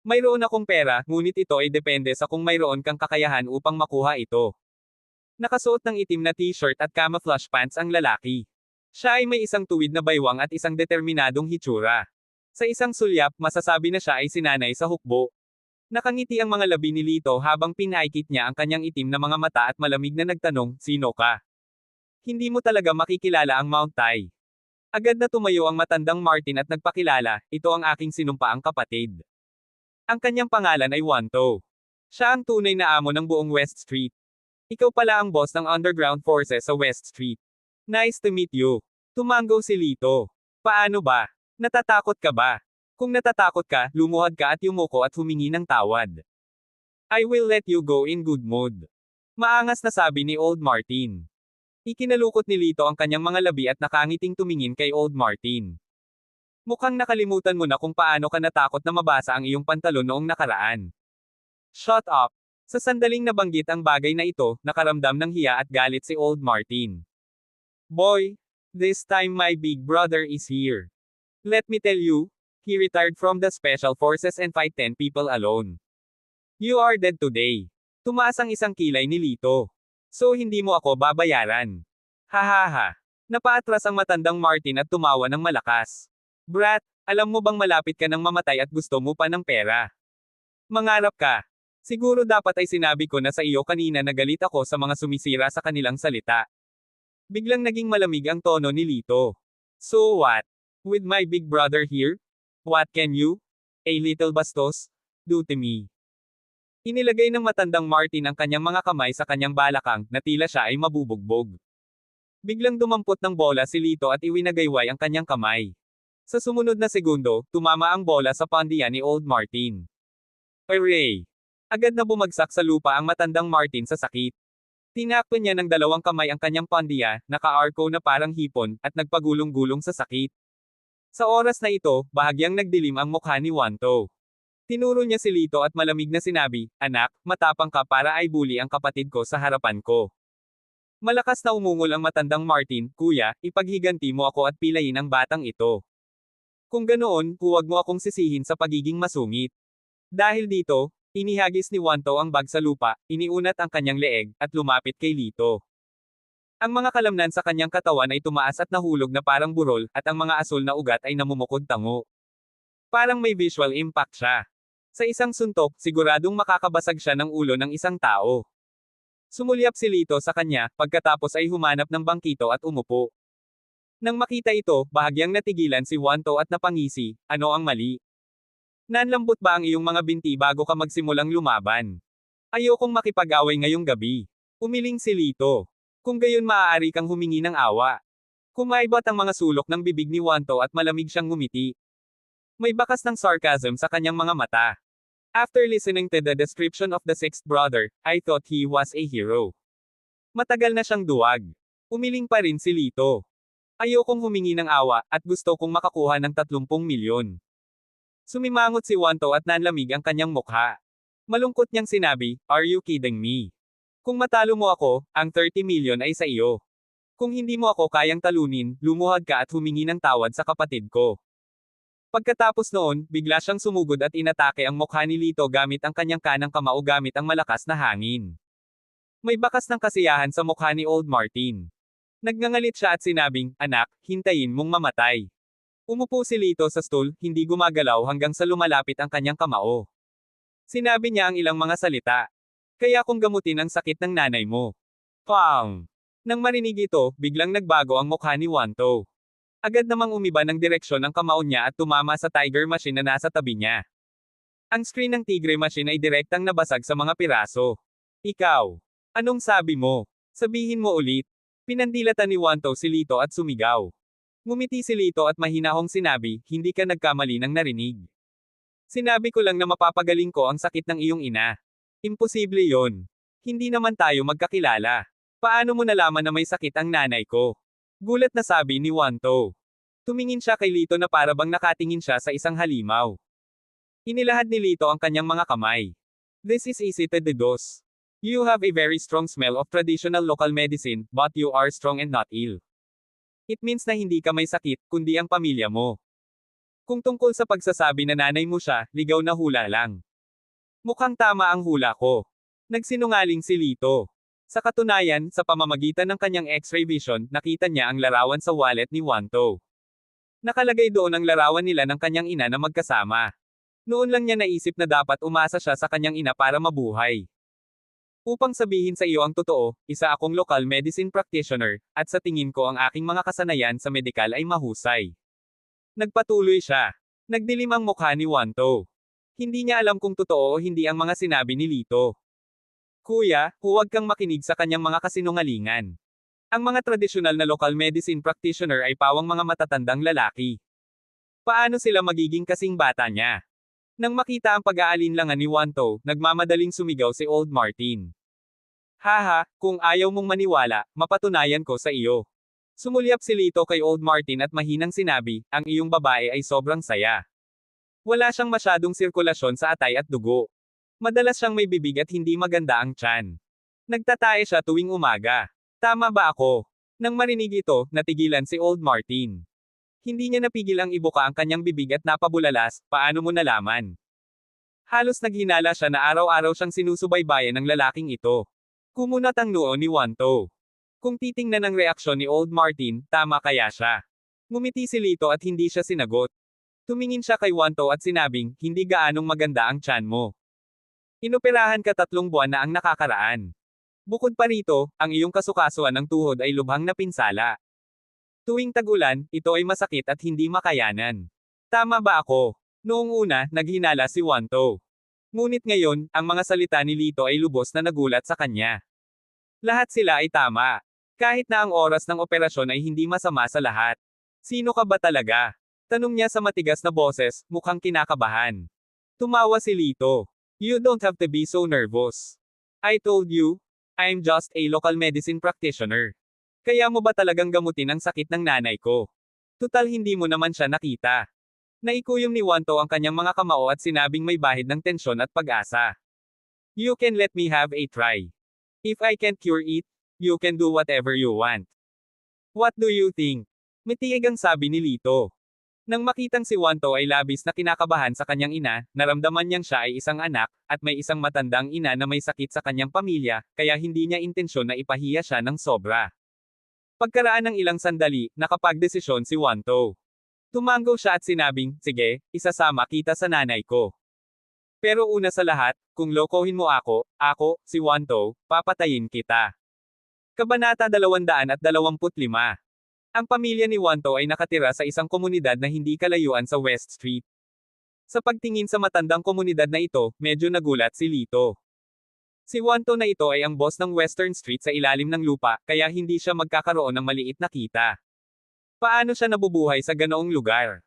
[SPEAKER 1] Mayroon akong pera, ngunit ito ay depende sa kung mayroon kang kakayahan upang makuha ito. Nakasuot ng itim na t-shirt at camouflage pants ang lalaki. Siya ay may isang tuwid na baywang at isang determinadong hitsura. Sa isang sulyap, masasabi na siya ay sinanay sa hukbo. Nakangiti ang mga labi ni Lito habang pinaikit niya ang kanyang itim na mga mata at malamig na nagtanong, sino ka? Hindi mo talaga makikilala ang Mount Tai. Agad na tumayo ang matandang Martin at nagpakilala, ito ang aking sinumpaang kapatid. Ang kanyang pangalan ay Wanto. Siya ang tunay na amo ng buong West Street. Ikaw pala ang boss ng underground forces sa West Street. Nice to meet you. Tumango si Lito. Paano ba? Natatakot ka ba? Kung natatakot ka, lumuhad ka at yumuko at humingi ng tawad. I will let you go in good mood. Maangas na sabi ni Old Martin. Ikinalukot ni Lito ang kanyang mga labi at nakangiting tumingin kay Old Martin. Mukhang nakalimutan mo na kung paano ka natakot na mabasa ang iyong pantalon noong nakaraan. Shut up! Sa sandaling nabanggit ang bagay na ito, nakaramdam ng hiya at galit si Old Martin. Boy, this time my big brother is here. Let me tell you, he retired from the special forces and fight 10 people alone. You are dead today. Tumaas ang isang kilay ni Lito. So hindi mo ako babayaran. Hahaha. Napaatras ang matandang Martin at tumawa ng malakas. Brat, alam mo bang malapit ka ng mamatay at gusto mo pa ng pera? Mangarap ka. Siguro dapat ay sinabi ko na sa iyo kanina na galit ako sa mga sumisira sa kanilang salita. Biglang naging malamig ang tono ni Lito. So what? With my big brother here? What can you, a little bastos, do to me? Inilagay ng matandang Martin ang kanyang mga kamay sa kanyang balakang, na tila siya ay mabubugbog. Biglang dumampot ng bola si Lito at iwinagayway ang kanyang kamay. Sa sumunod na segundo, tumama ang bola sa pandiya ni Old Martin. Hooray! Agad na bumagsak sa lupa ang matandang Martin sa sakit. Tinakpan niya ng dalawang kamay ang kanyang pandiya, naka-arco na parang hipon, at nagpagulong-gulong sa sakit. Sa oras na ito, bahagyang nagdilim ang mukha ni Wanto. Tinuro niya si Lito at malamig na sinabi, "Anak, matapang ka para ay bully ang kapatid ko sa harapan ko." Malakas na umungol ang matandang Martin, "Kuya, ipaghiganti mo ako at pilayin ang batang ito. Kung ganoon, huwag mo akong sisihin sa pagiging masungit." Dahil dito, inihagis ni Wanto ang bag sa lupa, iniunat ang kanyang leeg, at lumapit kay Lito. Ang mga kalamnan sa kanyang katawan ay tumaas at nahulog na parang burol, at ang mga asul na ugat ay namumukod tango. Parang may visual impact siya. Sa isang suntok, siguradong makakabasag siya ng ulo ng isang tao. Sumulyap si Lito sa kanya, pagkatapos ay humanap ng bangkito at umupo. Nang makita ito, bahagyang natigilan si Wanto at napangisi, "Ano ang mali? Nanlambot ba ang iyong mga binti bago ka magsimulang lumaban? Ayokong makipag-away ngayong gabi." Umiling si Lito. "Kung gayon maaari kang humingi ng awa." Kumaibat ang mga sulok ng bibig ni Wanto at malamig siyang ngumiti. May bakas ng sarcasm sa kanyang mga mata. After listening to the description of the sixth brother, I thought he was a hero. Matagal na siyang duwag. Umiling pa rin si Lito. "Ayokong humingi ng awa, at gusto kong makakuha ng 30 milyon. Sumimangot si Wanto at nanlamig ang kanyang mukha. Malungkot niyang sinabi, "Are you kidding me? Kung matalo mo ako, ang 30 million ay sa iyo. Kung hindi mo ako kayang talunin, lumuhad ka at humingi ng tawad sa kapatid ko." Pagkatapos noon, bigla siyang sumugod at inatake ang mukha ni Lito gamit ang kanyang kanang kamao gamit ang malakas na hangin. May bakas ng kasiyahan sa mukha ni Old Martin. Nagngangalit siya at sinabing, "Anak, hintayin mong mamatay." Umupo si Lito sa stool, hindi gumagalaw hanggang sa lumalapit ang kanyang kamao. Sinabi niya ang ilang mga salita. "Kaya kong gamutin ang sakit ng nanay mo." Pang! Nang marinig ito, biglang nagbago ang mukha ni Wanto. Agad namang umiba ng direksyon ang kamao niya at tumama sa tiger machine na nasa tabi niya. Ang screen ng tigre machine ay direktang nabasag sa mga piraso. "Ikaw! Anong sabi mo? Sabihin mo ulit." Pinandilatan ni Wanto si Lito at sumigaw. Ngumiti si Lito at mahinahong sinabi, "Hindi ka nagkamali ng narinig. Sinabi ko lang na mapapagaling ko ang sakit ng iyong ina. Imposible yon. Hindi naman tayo magkakilala. Paano mo nalaman na may sakit ang nanay ko?" Gulat na sabi ni Wanto. Tumingin siya kay Lito na para bang nakatingin siya sa isang halimaw. Inilahad ni Lito ang kanyang mga kamay. "This is easy to deduce. You have a very strong smell of traditional local medicine, but you are strong and not ill. It means na hindi ka may sakit, kundi ang pamilya mo. Kung tungkol sa pagsasabi na nanay mo siya, ligaw na hula lang. Mukhang tama ang hula ko." Nagsinungaling si Lito. Sa katunayan, sa pamamagitan ng kanyang X-ray vision, nakita niya ang larawan sa wallet ni Wanto. Nakalagay doon ang larawan nila ng kanyang ina na magkasama. Noon lang niya naisip na dapat umasa siya sa kanyang ina para mabuhay. "Upang sabihin sa iyo ang totoo, isa akong local medicine practitioner, at sa tingin ko ang aking mga kasanayan sa medikal ay mahusay." Nagpatuloy siya. Nagdilim ang mukha ni Wanto. Hindi niya alam kung totoo o hindi ang mga sinabi ni Lito. Kuya, huwag kang makinig sa kanyang mga kasinungalingan. Ang mga tradisyonal na local medicine practitioner ay pawang mga matatandang lalaki. Paano sila magiging kasing bata niya? Nang makita ang pag-aalinlangan ni Wanto, nagmamadaling sumigaw si Old Martin. Haha, kung ayaw mong maniwala, mapatunayan ko sa iyo. Sumulyap si Lito kay Old Martin at mahinang sinabi, ang iyong babae ay sobrang saya. Wala siyang masyadong sirkulasyon sa atay at dugo. Madalas siyang may bibig at hindi maganda ang tiyan. Nagtatae siya tuwing umaga. Tama ba ako? Nang marinig ito, natigilan si Old Martin. Hindi niya napigil ang ibuka ang kanyang bibig at napabulalas, paano mo nalaman? Halos naghinala siya na araw-araw siyang sinusubaybayan ng lalaking ito. Kumunat ang noo ni Wanto. Kung titingnan ang reaksyon ni Old Martin, tama kaya siya. Ngumiti si Lito at hindi siya sinagot. Tumingin siya kay Wanto at sinabing, hindi gaanong maganda ang tiyan mo. Inoperahan ka 3 buwan na ang nakakaraan. Bukod pa rito, ang iyong kasukasuan ng tuhod ay lubhang napinsala. Tuwing tag-ulan, ito ay masakit at hindi makayanan. Tama ba ako? Noong una, naghinala si Wanto. Ngunit ngayon, ang mga salita ni Lito ay lubos na nagulat sa kanya. Lahat sila ay tama. Kahit na ang oras ng operasyon ay hindi masama sa lahat. Sino ka ba talaga? Tanong niya sa matigas na boses, mukhang kinakabahan. Tumawa si Lito. You don't have to be so nervous. I told you, I'm just a local medicine practitioner. Kaya mo ba talagang gamutin ang sakit ng nanay ko? Tutal hindi mo naman siya nakita. Naikuyom ni Wanto ang kanyang mga kamao at sinabing may bahid ng tensyon at pag-asa. You can let me have a try. If I can't cure it, you can do whatever you want. What do you think? Mitiig ang sabi ni Lito. Nang makitang si Wanto ay labis na kinakabahan sa kanyang ina, naramdaman niyang siya ay isang anak, at may isang matandang ina na may sakit sa kanyang pamilya, kaya hindi niya intensyon na ipahiya siya ng sobra. Pagkaraan ng ilang sandali, nakapagdesisyon si Wanto. Tumango siya at sinabing, sige, isasama kita sa nanay ko. Pero una sa lahat, kung lokohin mo ako, si Wanto, papatayin kita. Kabanata 225. Ang pamilya ni Wanto ay nakatira sa isang komunidad na hindi kalayuan sa West Street. Sa pagtingin sa matandang komunidad na ito, medyo nagulat si Lito. Si Wanto na ito ay ang boss ng Western Street sa ilalim ng lupa, kaya hindi siya magkakaroon ng maliit na kita. Paano siya nabubuhay sa ganoong lugar?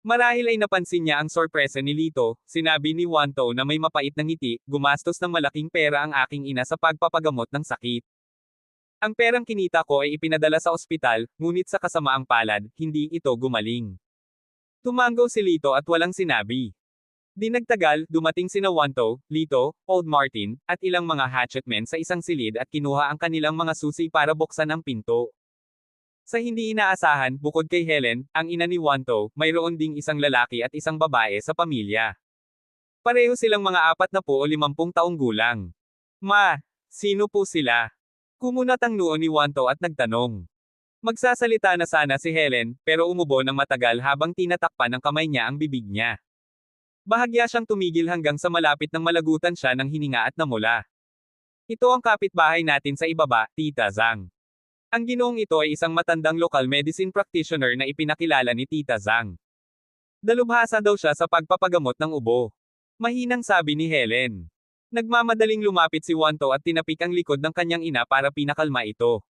[SPEAKER 1] Marahil ay napansin niya ang sorpresa ni Lito, sinabi ni Wanto na may mapait na ngiti, gumastos ng malaking pera ang aking ina sa pagpapagamot ng sakit. Ang perang kinita ko ay ipinadala sa ospital, ngunit sa kasamaang palad, hindi ito gumaling. Tumango si Lito at walang sinabi. Di nagtagal, dumating sina Wanto, Lito, Old Martin, at ilang mga hatchetmen sa isang silid at kinuha ang kanilang mga susi para buksan ang pinto. Sa hindi inaasahan, bukod kay Helen, ang ina ni Wanto, mayroon ding isang lalaki at isang babae sa pamilya. Pareho silang mga 40 o 50 taong gulang. Ma, sino po sila? Kumunat ang noo ni Wanto at nagtanong. Magsasalita na sana si Helen, pero umubo ng matagal habang tinatakpan ng kamay niya ang bibig niya. Bahagya siyang tumigil hanggang sa malapit ng malagutan siya ng hininga at namula. Ito ang kapitbahay natin sa ibaba, Tita Zhang. Ang ginoong ito ay isang matandang local medicine practitioner na ipinakilala ni Tita Zhang. Dalubhasa daw siya sa pagpapagamot ng ubo. Mahinang sabi ni Helen. Nagmamadaling lumapit si Wanto at tinapik ang likod ng kanyang ina para pinakalma ito.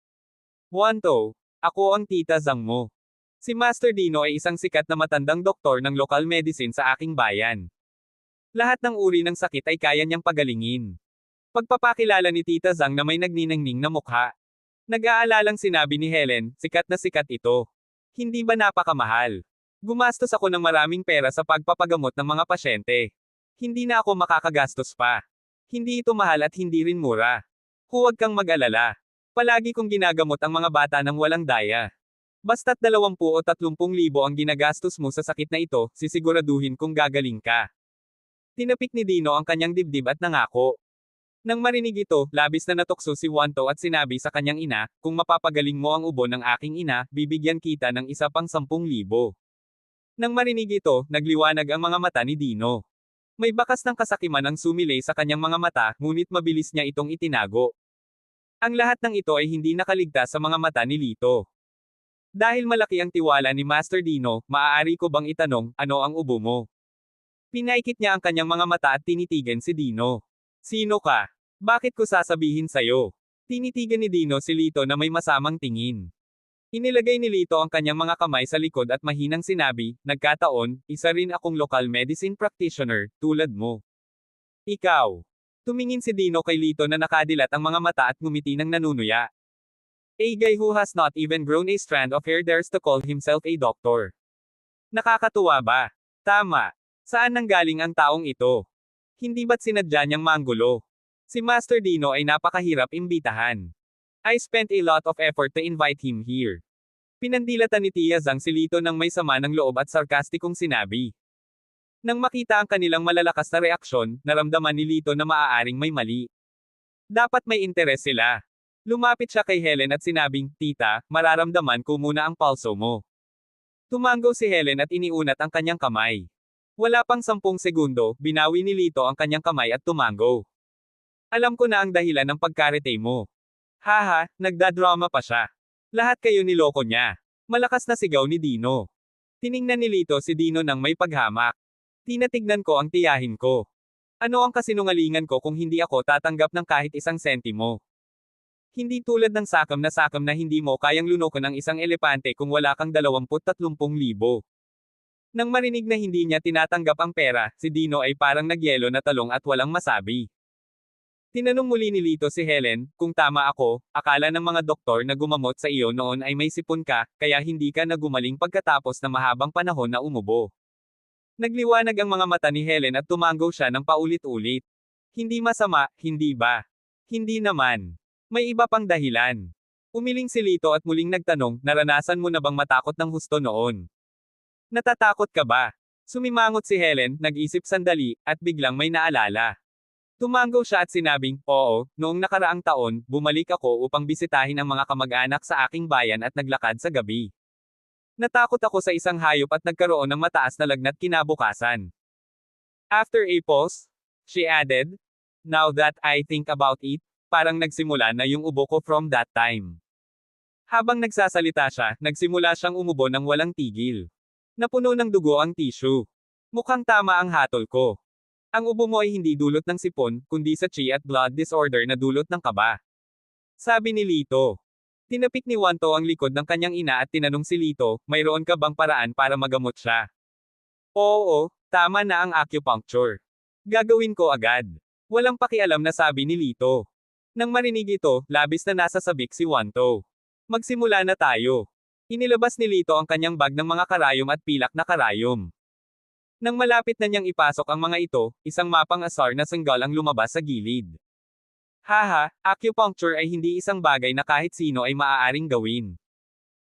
[SPEAKER 1] Wanto, ako ang Tita Zhang mo. Si Master Dino ay isang sikat na matandang doktor ng local medicine sa aking bayan. Lahat ng uri ng sakit ay kaya niyang pagalingin. Pagpapakilala ni Tita Zhang na may nagniningning na mukha. Nag-aalalang sinabi ni Helen, sikat na sikat ito. Hindi ba napakamahal? Gumastos ako ng maraming pera sa pagpapagamot ng mga pasyente. Hindi na ako makakagastos pa. Hindi ito mahal at hindi rin mura. Huwag kang mag-alala. Palagi kong ginagamot ang mga bata ng walang daya. Basta't 20 o 30 libo ang ginagastos mo sa sakit na ito, sisiguraduhin kong gagaling ka. Tinapik ni Dino ang kanyang dibdib at nangako. Nang marinig ito, labis na natukso si Wanto at sinabi sa kanyang ina, kung mapapagaling mo ang ubo ng aking ina, bibigyan kita ng isa pang 10,000. Nang marinig ito, nagliwanag ang mga mata ni Dino. May bakas ng kasakiman ang sumilay sa kanyang mga mata, ngunit mabilis niya itong itinago. Ang lahat ng ito ay hindi nakaligtas sa mga mata ni Lito. Dahil malaki ang tiwala ni Master Dino, maaari ko bang itanong, ano ang ubo mo? Pinaikit niya ang kanyang mga mata at tinitigan si Dino. Sino ka? Bakit ko sasabihin sa'yo? Tinitigan ni Dino si Lito na may masamang tingin. Inilagay ni Lito ang kanyang mga kamay sa likod at mahinang sinabi, nagkataon, isa rin akong local medicine practitioner, tulad mo. Ikaw. Tumingin si Dino kay Lito na nakadilat ang mga mata at ngumiti ng nanunuya. A guy who has not even grown a strand of hair dares to call himself a doctor. Nakakatuwa ba? Tama. Saan nanggaling ang taong ito? Hindi ba't sinadya niyang manggulo? Si Master Dino ay napakahirap imbitahan. I spent a lot of effort to invite him here. Pinandilatan ni Tia Zhang si Lito ng may sama ng loob at sarkastikong sinabi. Nang makita ang kanilang malalakas na reaksyon, naramdaman ni Lito na maaaring may mali. Dapat may interes sila. Lumapit siya kay Helen at sinabing, Tita, mararamdaman ko muna ang pulso mo. Tumango si Helen at iniunat ang kanyang kamay. Wala pang 10 segundo, binawi ni Lito ang kanyang kamay at tumango. Alam ko na ang dahilan ng pagkarete mo. Haha, nagdadrama pa siya. Lahat kayo niloko niya. Malakas na sigaw ni Dino. Tiningnan ni Lito si Dino nang may paghamak. Tinatignan ko ang tiyahin ko. Ano ang kasinungalingan ko kung hindi ako tatanggap ng kahit 1 sentimo? Hindi tulad ng sakam na hindi mo kayang lunukin ang isang elepante kung wala kang 20-30,000. Nang marinig na hindi niya tinatanggap ang pera, si Dino ay parang nagyelo na talong at walang masabi. Tinanong muli ni Lito si Helen, kung tama ako, akala ng mga doktor na gumamot sa iyo noon ay may sipon ka, kaya hindi ka nagumaling pagkatapos na mahabang panahon na umubo. Nagliwanag ang mga mata ni Helen at tumango siya ng paulit-ulit. Hindi masama, hindi ba? Hindi naman. May iba pang dahilan. Umiling si Lito at muling nagtanong, naranasan mo na bang matakot ng husto noon? Natatakot ka ba? Sumimangot si Helen, nag-isip sandali, at biglang may naalala. Tumango siya at sinabing, oo, noong nakaraang taon, bumalik ako upang bisitahin ang mga kamag-anak sa aking bayan at naglakad sa gabi. Natakot ako sa isang hayop at nagkaroon ng mataas na lagnat kinabukasan. After a pause, she added, now that I think about it, parang nagsimula na yung ubo ko from that time. Habang nagsasalita siya, nagsimula siyang umubo ng walang tigil. Napuno ng dugo ang tissue. Mukhang tama ang hatol ko. Ang ubo mo ay hindi dulot ng sipon, kundi sa chi at blood disorder na dulot ng kaba. Sabi ni Lito. Tinapik ni Wanto ang likod ng kanyang ina at tinanong si Lito, mayroon ka bang paraan para magamot siya? Oo, tama na ang acupuncture. Gagawin ko agad. Walang pakialam na sabi ni Lito. Nang marinig ito, labis na nasasabik si Wanto. Magsimula na tayo. Inilabas ni Lito ang kanyang bag ng mga karayom at pilak na karayom. Nang malapit na niyang ipasok ang mga ito, isang mapang asar na sanggal ang lumabas sa gilid. Haha, acupuncture ay hindi isang bagay na kahit sino ay maaaring gawin.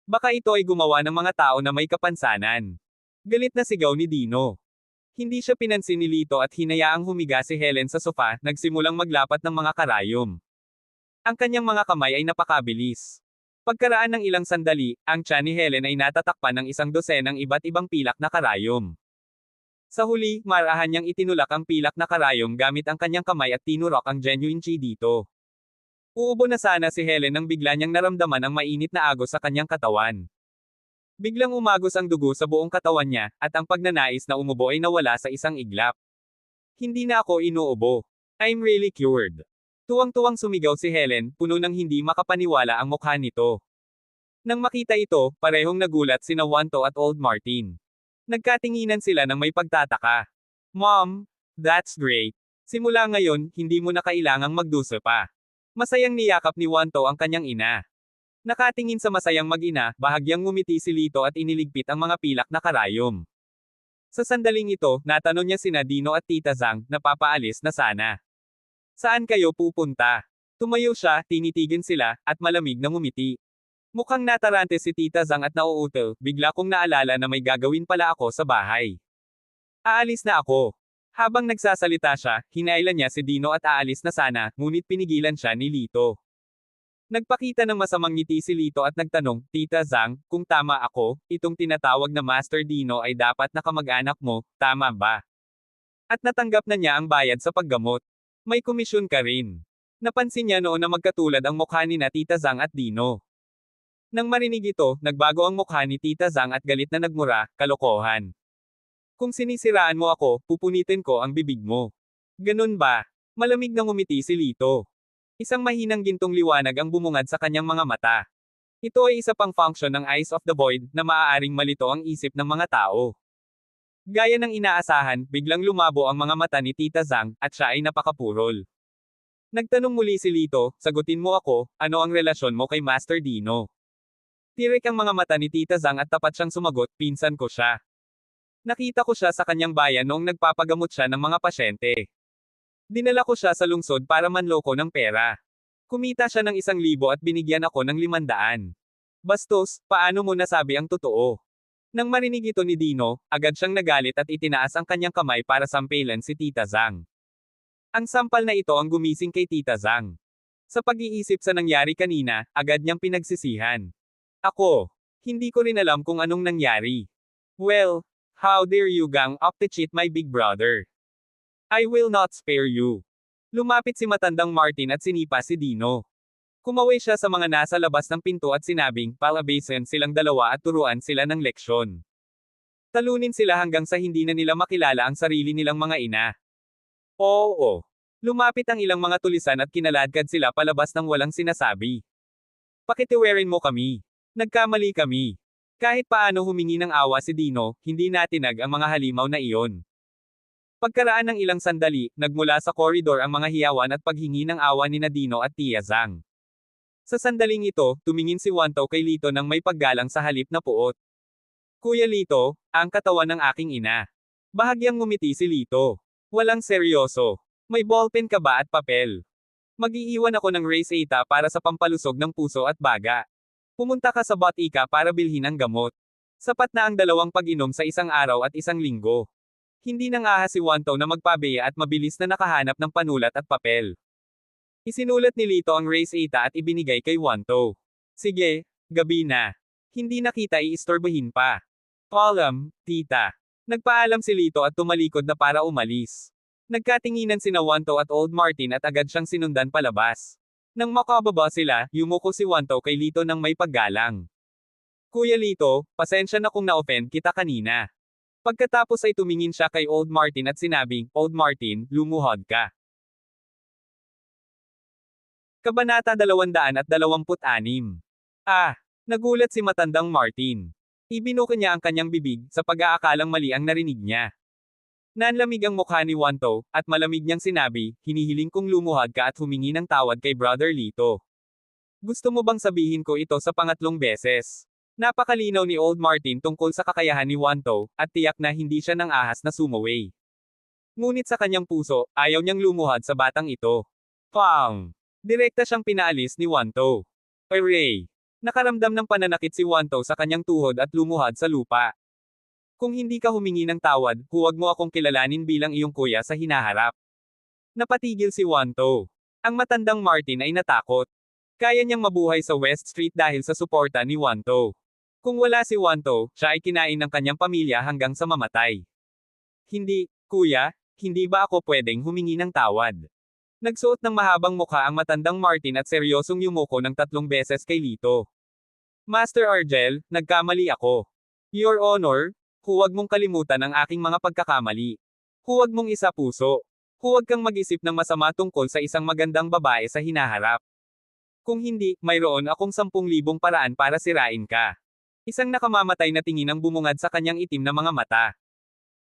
[SPEAKER 1] Baka ito ay gumawa ng mga tao na may kapansanan. Galit na sigaw ni Dino. Hindi siya pinansin ni Lito at hinayaang humiga si Helen sa sofa, nagsimulang maglapat ng mga karayom. Ang kanyang mga kamay ay napakabilis. Pagkaraan ng ilang sandali, ang tiyan ni Helen ay natatakpan ng 12 ng iba't ibang pilak na karayom. Sa huli, marahan niyang itinulak ang pilak na karayom gamit ang kanyang kamay at tinurok ang genuine chi dito. Uubo na sana si Helen nang bigla niyang naramdaman ang mainit na agos sa kanyang katawan. Biglang umagos ang dugo sa buong katawan niya, at ang pagnanais na umubo ay nawala sa isang iglap. Hindi na ako inuubo. I'm really cured. Tuwang-tuwang sumigaw si Helen, puno ng hindi makapaniwala ang mukha nito. Nang makita ito, parehong nagulat sina Wanto at Old Martin. Nagkatinginan sila ng may pagtataka. Mom, that's great. Simula ngayon, hindi mo na kailangang magdusa pa. Masayang niyakap ni Wanto ang kanyang ina. Nakatingin sa masayang mag-ina, bahagyang ngumiti si Lito at iniligpit ang mga pilak na karayom. Sa sandaling ito, natanong niya sina Dino at Tita Zhang, na papaalis na sana. Saan kayo pupunta? Tumayo siya, tinitigin sila, at malamig na ngumiti. Mukhang natarante si Tita Zhang at nauutal, bigla kong naalala na may gagawin pala ako sa bahay. Aalis na ako. Habang nagsasalita siya, hinailan niya si Dino at aalis na sana, ngunit pinigilan siya ni Lito. Nagpakita ng masamang ngiti si Lito at nagtanong, Tita Zhang, kung tama ako, itong tinatawag na Master Dino ay dapat na kamag-anak mo, tama ba? At natanggap na niya ang bayad sa paggamot. May komisyon ka rin. Napansin niya noon na magkatulad ang mukha ni na Tita Zhang at Dino. Nang marinig ito, nagbago ang mukha ni Tita Zhang at galit na nagmura, kalokohan. Kung sinisiraan mo ako, pupunitin ko ang bibig mo. Ganun ba? Malamig na ngumiti si Lito. Isang mahinang gintong liwanag ang bumungad sa kanyang mga mata. Ito ay isa pang function ng Eyes of the Void na maaaring malito ang isip ng mga tao. Gaya ng inaasahan, biglang lumabo ang mga mata ni Tita Zhang, at siya ay napakapurol. Nagtanong muli si Lito, sagutin mo ako, ano ang relasyon mo kay Master Dino? Tirik ang mga mata ni Tita Zhang at tapat siyang sumagot, pinsan ko siya. Nakita ko siya sa kanyang bayan noong nagpapagamot siya ng mga pasyente. Dinala ko siya sa lungsod para manloko ng pera. Kumita siya ng 1,000 at binigyan ako ng 500. Bastos, paano mo nasabi ang totoo? Nang marinig ito ni Dino, agad siyang nagalit at itinaas ang kanyang kamay para sampelan si Tita Zhang. Ang sampal na ito ang gumising kay Tita Zhang. Sa pag-iisip sa nangyari kanina, agad niyang pinagsisihan. Ako, hindi ko rin alam kung anong nangyari. Well, how dare you gang up to cheat my big brother? I will not spare you. Lumapit si matandang Martin at sinipa si Dino. Kumaway siya sa mga nasa labas ng pinto at sinabing, palabasin silang dalawa at turuan sila ng leksyon. Talunin sila hanggang sa hindi na nila makilala ang sarili nilang mga ina. Oo. Lumapit ang ilang mga tulisan at kinaladkad sila palabas ng walang sinasabi. Pakitiwerin mo kami. Nagkamali kami. Kahit paano humingi ng awa si Dino, hindi natinag ang mga halimaw na iyon. Pagkaraan ng ilang sandali, nagmula sa koridor ang mga hiyawan at paghingi ng awa ni Dino at Tia Zhang. Sa sandaling ito, tumingin si Wanto kay Lito nang may paggalang sa halip na puot. Kuya Lito, ang katawan ng aking ina. Bahagyang ngumiti si Lito. Walang seryoso. May ballpen ka ba at papel? Mag-iiwan ako ng Race Eta para sa pampalusog ng puso at baga. Pumunta ka sa Botica para bilhin ang gamot. Sapat na ang 2 pag-inom sa isang araw at 1 linggo. Hindi nang ahas si Wanto na magpabeya at mabilis na nakahanap ng panulat at papel. Isinulat ni Lito ang Race Eta at ibinigay kay Wanto. Sige, gabi na. Hindi na kita iistorbohin pa. Paalam, tita. Nagpaalam si Lito at tumalikod na para umalis. Nagkatinginan sina Wanto at Old Martin at agad siyang sinundan palabas. Nang makababa sila, yumuko si Wanto kay Lito nang may paggalang. Kuya Lito, pasensya na kung na-offend kita kanina. Pagkatapos ay tumingin siya kay Old Martin at sinabing, Old Martin, lumuhod ka. Kabanata 226. Nagulat si matandang Martin. Ibinuka niya ang kanyang bibig, sa pag-aakalang mali ang narinig niya. Nanlamig ang mukha ni Wanto, at malamig niyang sinabi, hinihiling kong lumuhod ka at humingi ng tawad kay Brother Lito. Gusto mo bang sabihin ko ito sa pangatlong beses? Napakalinaw ni Old Martin tungkol sa kakayahan ni Wanto, at tiyak na hindi siya nang ahas na sumaway. Ngunit sa kanyang puso, ayaw niyang lumuhod sa batang ito. Pang! Direkta siyang pinaalis ni Wanto. Array! Nakaramdam ng pananakit si Wanto sa kanyang tuhod at lumuhod sa lupa. Kung hindi ka humingi ng tawad, huwag mo akong kilalanin bilang iyong kuya sa hinaharap. Napatigil si Wanto. Ang matandang Martin ay natakot. Kaya niyang mabuhay sa West Street dahil sa suporta ni Wanto. Kung wala si Wanto, siya ay kinain ng kanyang pamilya hanggang sa mamatay. Hindi, kuya, hindi ba ako pwedeng humingi ng tawad? Nagsuot ng mahabang mukha ang matandang Martin at seryosong yumuko ng 3 beses kay Lito. Master Argel, nagkamali ako. Your Honor, huwag mong kalimutan ang aking mga pagkakamali. Huwag mong isa puso. Huwag kang mag-isip ng masama tungkol sa isang magandang babae sa hinaharap. Kung hindi, mayroon akong 10,000 paraan para sirain ka. Isang nakamamatay na tingin ang bumungad sa kanyang itim na mga mata.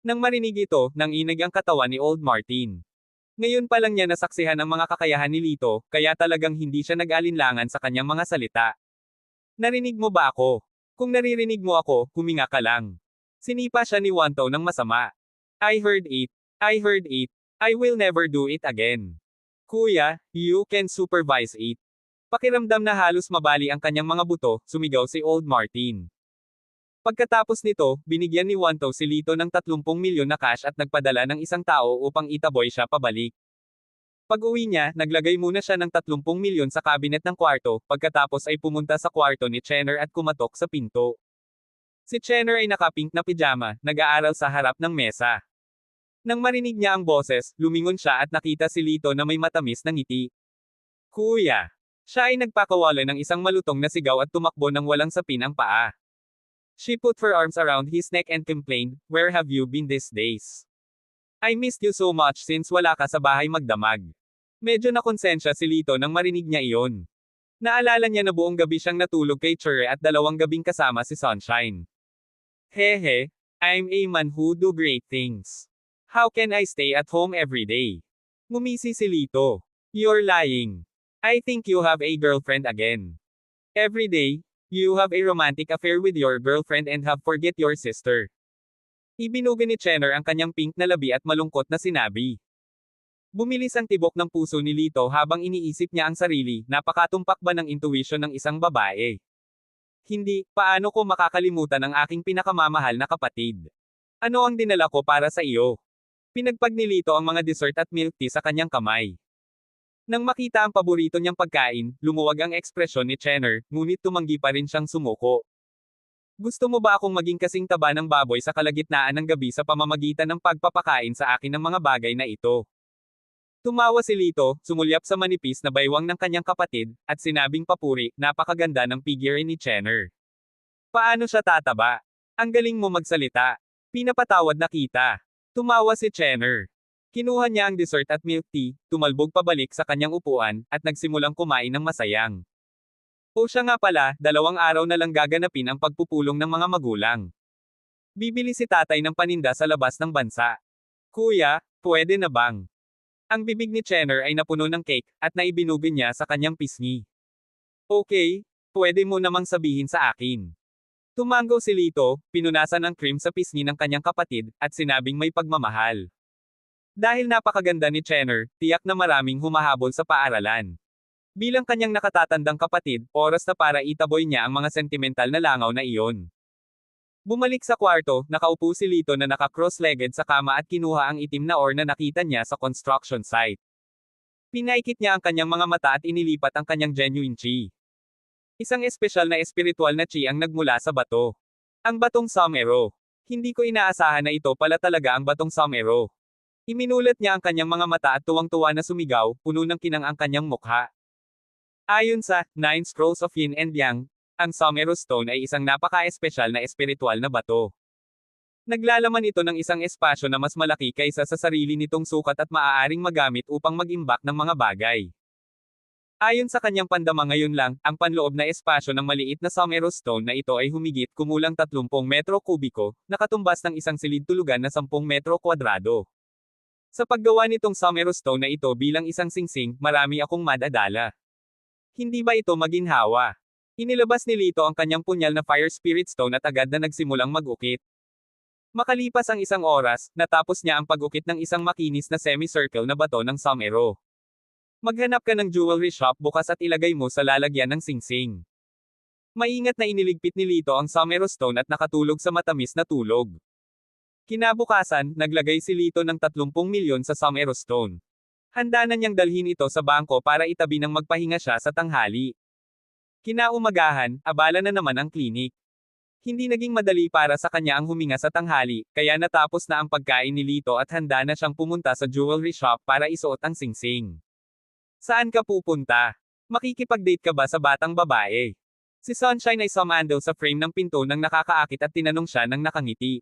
[SPEAKER 1] Nang marinig ito, nanginig ang katawan ni Old Martin. Ngayon pa lang niya nasaksihan ang mga kakayahan ni Lito, kaya talagang hindi siya nag-alinlangan sa kanyang mga salita. Narinig mo ba ako? Kung naririnig mo ako, huminga ka lang. Sinipa siya ni Wanto ng masama. I heard it. I heard it. I will never do it again. Kuya, you can supervise it. Pakiramdam na halos mabali ang kanyang mga buto, sumigaw si Old Martin. Pagkatapos nito, binigyan ni Wanto si Lito ng 30 milyon na cash at nagpadala ng isang tao upang itaboy siya pabalik. Pag-uwi niya, naglagay muna siya ng 30 milyon sa kabinet ng kwarto, pagkatapos ay pumunta sa kwarto ni Chenner at kumatok sa pinto. Si Chenner ay nakapink na pijama, nag-aaral sa harap ng mesa. Nang marinig niya ang boses, lumingon siya at nakita si Lito na may matamis na ngiti. Kuya! Siya ay nagpakawala ng isang malutong na sigaw at tumakbo ng walang sapin ang paa. She put her arms around his neck and complained, "Where have you been these days? I missed you so much since wala ka sa bahay magdamag. Medyo nakonsensya si Lito nang marinig niya iyon. Naalala niya na buong gabi siyang natulog kay Chure at 2 gabing kasama si Sunshine. Hehe, I'm a man who do great things. How can I stay at home every day? Ngumisi si Lito. You're lying. I think you have a girlfriend again. Every day, you have a romantic affair with your girlfriend and have forget your sister. Ibinuga ni Chenner ang kanyang pink na labi at malungkot na sinabi. Bumilis ang tibok ng puso ni Lito habang iniisip niya ang sarili, napakatumpak ba ng intuition ng isang babae? Hindi, paano ko makakalimutan ang aking pinakamamahal na kapatid? Ano ang dinala ko para sa iyo? Pinagpag ni Lito ang mga dessert at milk tea sa kanyang kamay. Nang makita ang paborito niyang pagkain, lumuwag ang ekspresyon ni Chenner, ngunit tumanggi pa rin siyang sumuko. Gusto mo ba akong maging kasing taba ng baboy sa kalagitnaan ng gabi sa pamamagitan ng pagpapakain sa akin ng mga bagay na ito? Tumawa si Lito, sumulyap sa manipis na baywang ng kanyang kapatid, at sinabing papuri, napakaganda ng figure ni Chenner. Paano siya tataba? Ang galing mo magsalita. Pinapatawad na kita. Tumawa si Chenner. Kinuha niya ang dessert at milk tea, tumalbog pabalik sa kanyang upuan, at nagsimulang kumain ng masayang. O siya nga pala, 2 araw na lang gaganapin ang pagpupulong ng mga magulang. Bibili si tatay ng paninda sa labas ng bansa. Kuya, pwede na bang? Ang bibig ni Chenner ay napuno ng cake, at naibinugin niya sa kanyang pisngi. Okay, pwede mo namang sabihin sa akin. Tumango si Lito, pinunasan ng cream sa pisngi ng kanyang kapatid, at sinabing may pagmamahal. Dahil napakaganda ni Chenner, tiyak na maraming humahabol sa paaralan. Bilang kanyang nakatatandang kapatid, oras na para itaboy niya ang mga sentimental na langaw na iyon. Bumalik sa kwarto, nakaupo si Lito na naka-cross-legged sa kama at kinuha ang itim na ore na nakita niya sa construction site. Pinaikit niya ang kanyang mga mata at inilipat ang kanyang genuine chi. Isang espesyal na espiritual na chi ang nagmula sa bato. Ang batong Somero. Hindi ko inaasahan na ito pala talaga ang batong Somero. Iminulat niya ang kanyang mga mata at tuwang-tuwa na sumigaw, puno ng kinang ang kanyang mukha. Ayon sa 9 Scrolls of Yin and Yang, ang Somero Stone ay isang napaka-espesyal na espiritual na bato. Naglalaman ito ng isang espasyo na mas malaki kaysa sa sarili nitong sukat at maaaring magamit upang mag-imbak ng mga bagay. Ayon sa kanyang pandama ngayon lang, ang panloob na espasyo ng maliit na Somero Stone na ito ay humigit kumulang 30 metro kubiko, nakatumbas ng isang silid tulugan na 10 metro kwadrado. Sa paggawa nitong Somero Stone na ito bilang isang singsing, marami akong madadala. Hindi ba ito maginhawa? Inilabas ni Lito ang kanyang punyal na Fire Spirit Stone at agad na nagsimulang mag-ukit. Makalipas ang 1 oras, natapos niya ang pag-ukit ng isang makinis na semicircle na bato ng Somero. Maghanap ka ng jewelry shop bukas at ilagay mo sa lalagyan ng singsing. Maingat na iniligpit ni Lito ang Somero Stone at nakatulog sa matamis na tulog. Kinabukasan, naglagay si Lito ng 30 milyon sa Somero Stone. Handa na niyang dalhin ito sa bangko para itabi nang magpahinga siya sa tanghali. Kinaumagahan, abala na naman ang klinik. Hindi naging madali para sa kanya ang huminga sa tanghali, kaya natapos na ang pagkain ni Lito at handa na siyang pumunta sa jewelry shop para isuot ang singsing. Saan ka pupunta? Makikipag-date ka ba sa batang babae? Si Sunshine ay sumandal sa frame ng pinto nang nakakaakit at tinanong siya nang nakangiti.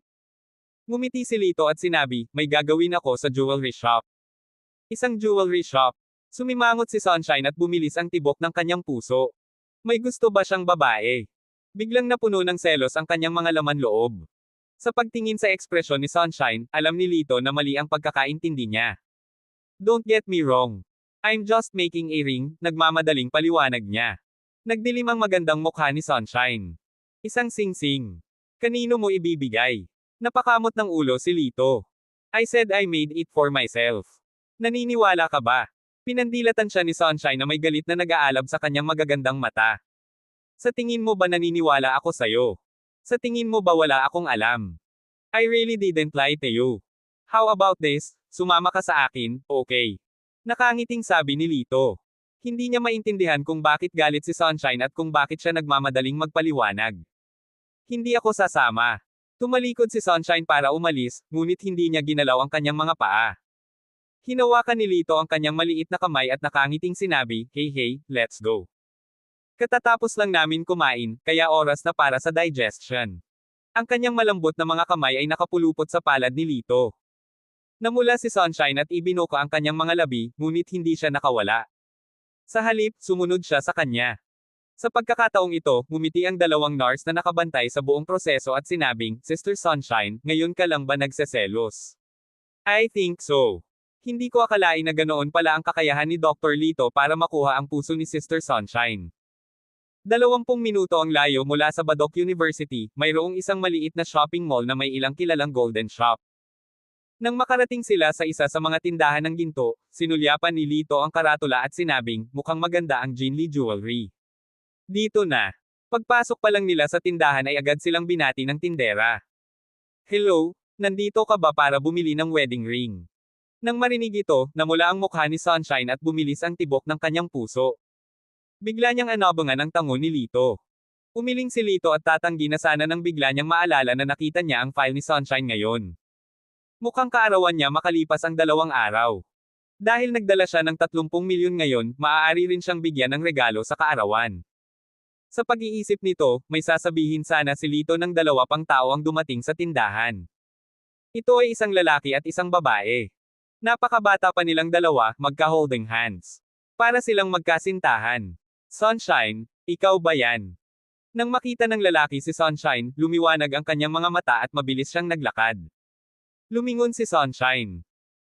[SPEAKER 1] Ngumiti si Lito at sinabi, may gagawin ako sa jewelry shop. Isang jewelry shop. Sumimangot si Sunshine at bumilis ang tibok ng kanyang puso. May gusto ba siyang babae? Biglang napuno ng selos ang kanyang mga laman loob. Sa pagtingin sa ekspresyon ni Sunshine, alam ni Lito na mali ang pagkakaintindi niya. Don't get me wrong. I'm just making a ring, nagmamadaling paliwanag niya. Nagdilim ang magandang mukha ni Sunshine. Isang singsing. Kanino mo ibibigay? Napakamot ng ulo si Lito. I said I made it for myself. Naniniwala ka ba? Pinandilatan siya ni Sunshine na may galit na nag-aalab sa kanyang magagandang mata. Sa tingin mo ba naniniwala ako sa'yo? Sa tingin mo ba wala akong alam? I really didn't lie to you. How about this? Sumama ka sa akin, okay? Nakangiting sabi ni Lito. Hindi niya maintindihan kung bakit galit si Sunshine at kung bakit siya nagmamadaling magpaliwanag. Hindi ako sasama. Tumalikod si Sunshine para umalis, ngunit hindi niya ginalaw ang kanyang mga paa. Hinawakan ni Lito ang kanyang maliit na kamay at nakangiting sinabi, hey, let's go. Katatapos lang namin kumain, kaya oras na para sa digestion. Ang kanyang malambot na mga kamay ay nakapulupot sa palad ni Lito. Namula si Sunshine at ibinuka ang kanyang mga labi, ngunit hindi siya nakawala. Sa halip, sumunod siya sa kanya. Sa pagkakataong ito, ngumiti ang dalawang nurse na nakabantay sa buong proseso at sinabing, Sister Sunshine, ngayon ka lang ba nagseselos? I think so. Hindi ko akalain na ganoon pala ang kakayahan ni Dr. Lito para makuha ang puso ni Sister Sunshine. 20 minuto ang layo mula sa Badok University, mayroong isang maliit na shopping mall na may ilang kilalang golden shop. Nang makarating sila sa isa sa mga tindahan ng ginto, sinulyapan ni Lito ang karatula at sinabing, mukhang maganda ang Jinli Jewelry. Dito na. Pagpasok pa lang nila sa tindahan ay agad silang binati ng tindera. Hello, nandito ka ba para bumili ng wedding ring? Nang marinig ito, namula ang mukha ni Sunshine at bumilis ang tibok ng kanyang puso. Bigla niyang anabangan ang tango ni Lito. Umiling si Lito at tatanggi na sana nang bigla niyang maalala na nakita niya ang file ni Sunshine ngayon. Mukhang kaarawan niya makalipas ang 2 araw. Dahil nagdala siya ng 30 milyon ngayon, maaari rin siyang bigyan ng regalo sa kaarawan. Sa pag-iisip nito, may sasabihin sana si Lito ng 2 pang tao ang dumating sa tindahan. Ito ay isang lalaki at isang babae. Napakabata pa nilang dalawa, magka-holding hands. Para silang magkasintahan. Sunshine, ikaw ba yan? Nang makita ng lalaki si Sunshine, lumiwanag ang kanyang mga mata at mabilis siyang naglakad. Lumingon si Sunshine.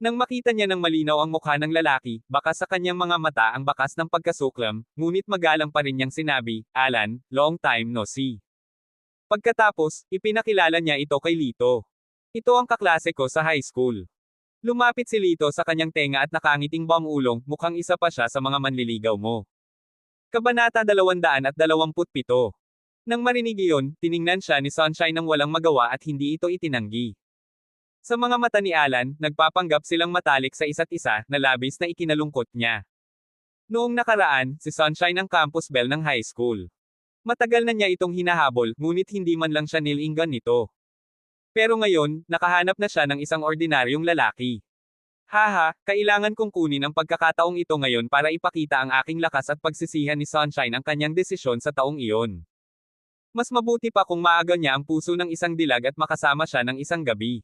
[SPEAKER 1] Nang makita niya ng malinaw ang mukha ng lalaki, bakas sa kanyang mga mata ang bakas ng pagkasuklam, ngunit magalang pa rin niyang sinabi, Alan, long time no see. Pagkatapos, ipinakilala niya ito kay Lito. Ito ang kaklase ko sa high school. Lumapit si Lito sa kanyang tenga at nakangiting bumulong, mukhang isa pa siya sa mga manliligaw mo. Kabanata 227. Nang marinig iyon, tiningnan siya ni Sunshine nang walang magawa at hindi ito itinanggi. Sa mga mata ni Alan, nagpapanggap silang matalik sa isa't isa, na labis na ikinalungkot niya. Noong nakaraan, si Sunshine ang campus belle ng high school. Matagal na niya itong hinahabol, ngunit hindi man lang siya nilinggan nito. Pero ngayon, nakahanap na siya ng isang ordinaryong lalaki. Haha, kailangan kong kunin ang pagkakataong ito ngayon para ipakita ang aking lakas at pagsisihan ni Sunshine ang kanyang desisyon sa taong iyon. Mas mabuti pa kung maaga niya ang puso ng isang dilag at makasama siya ng isang gabi.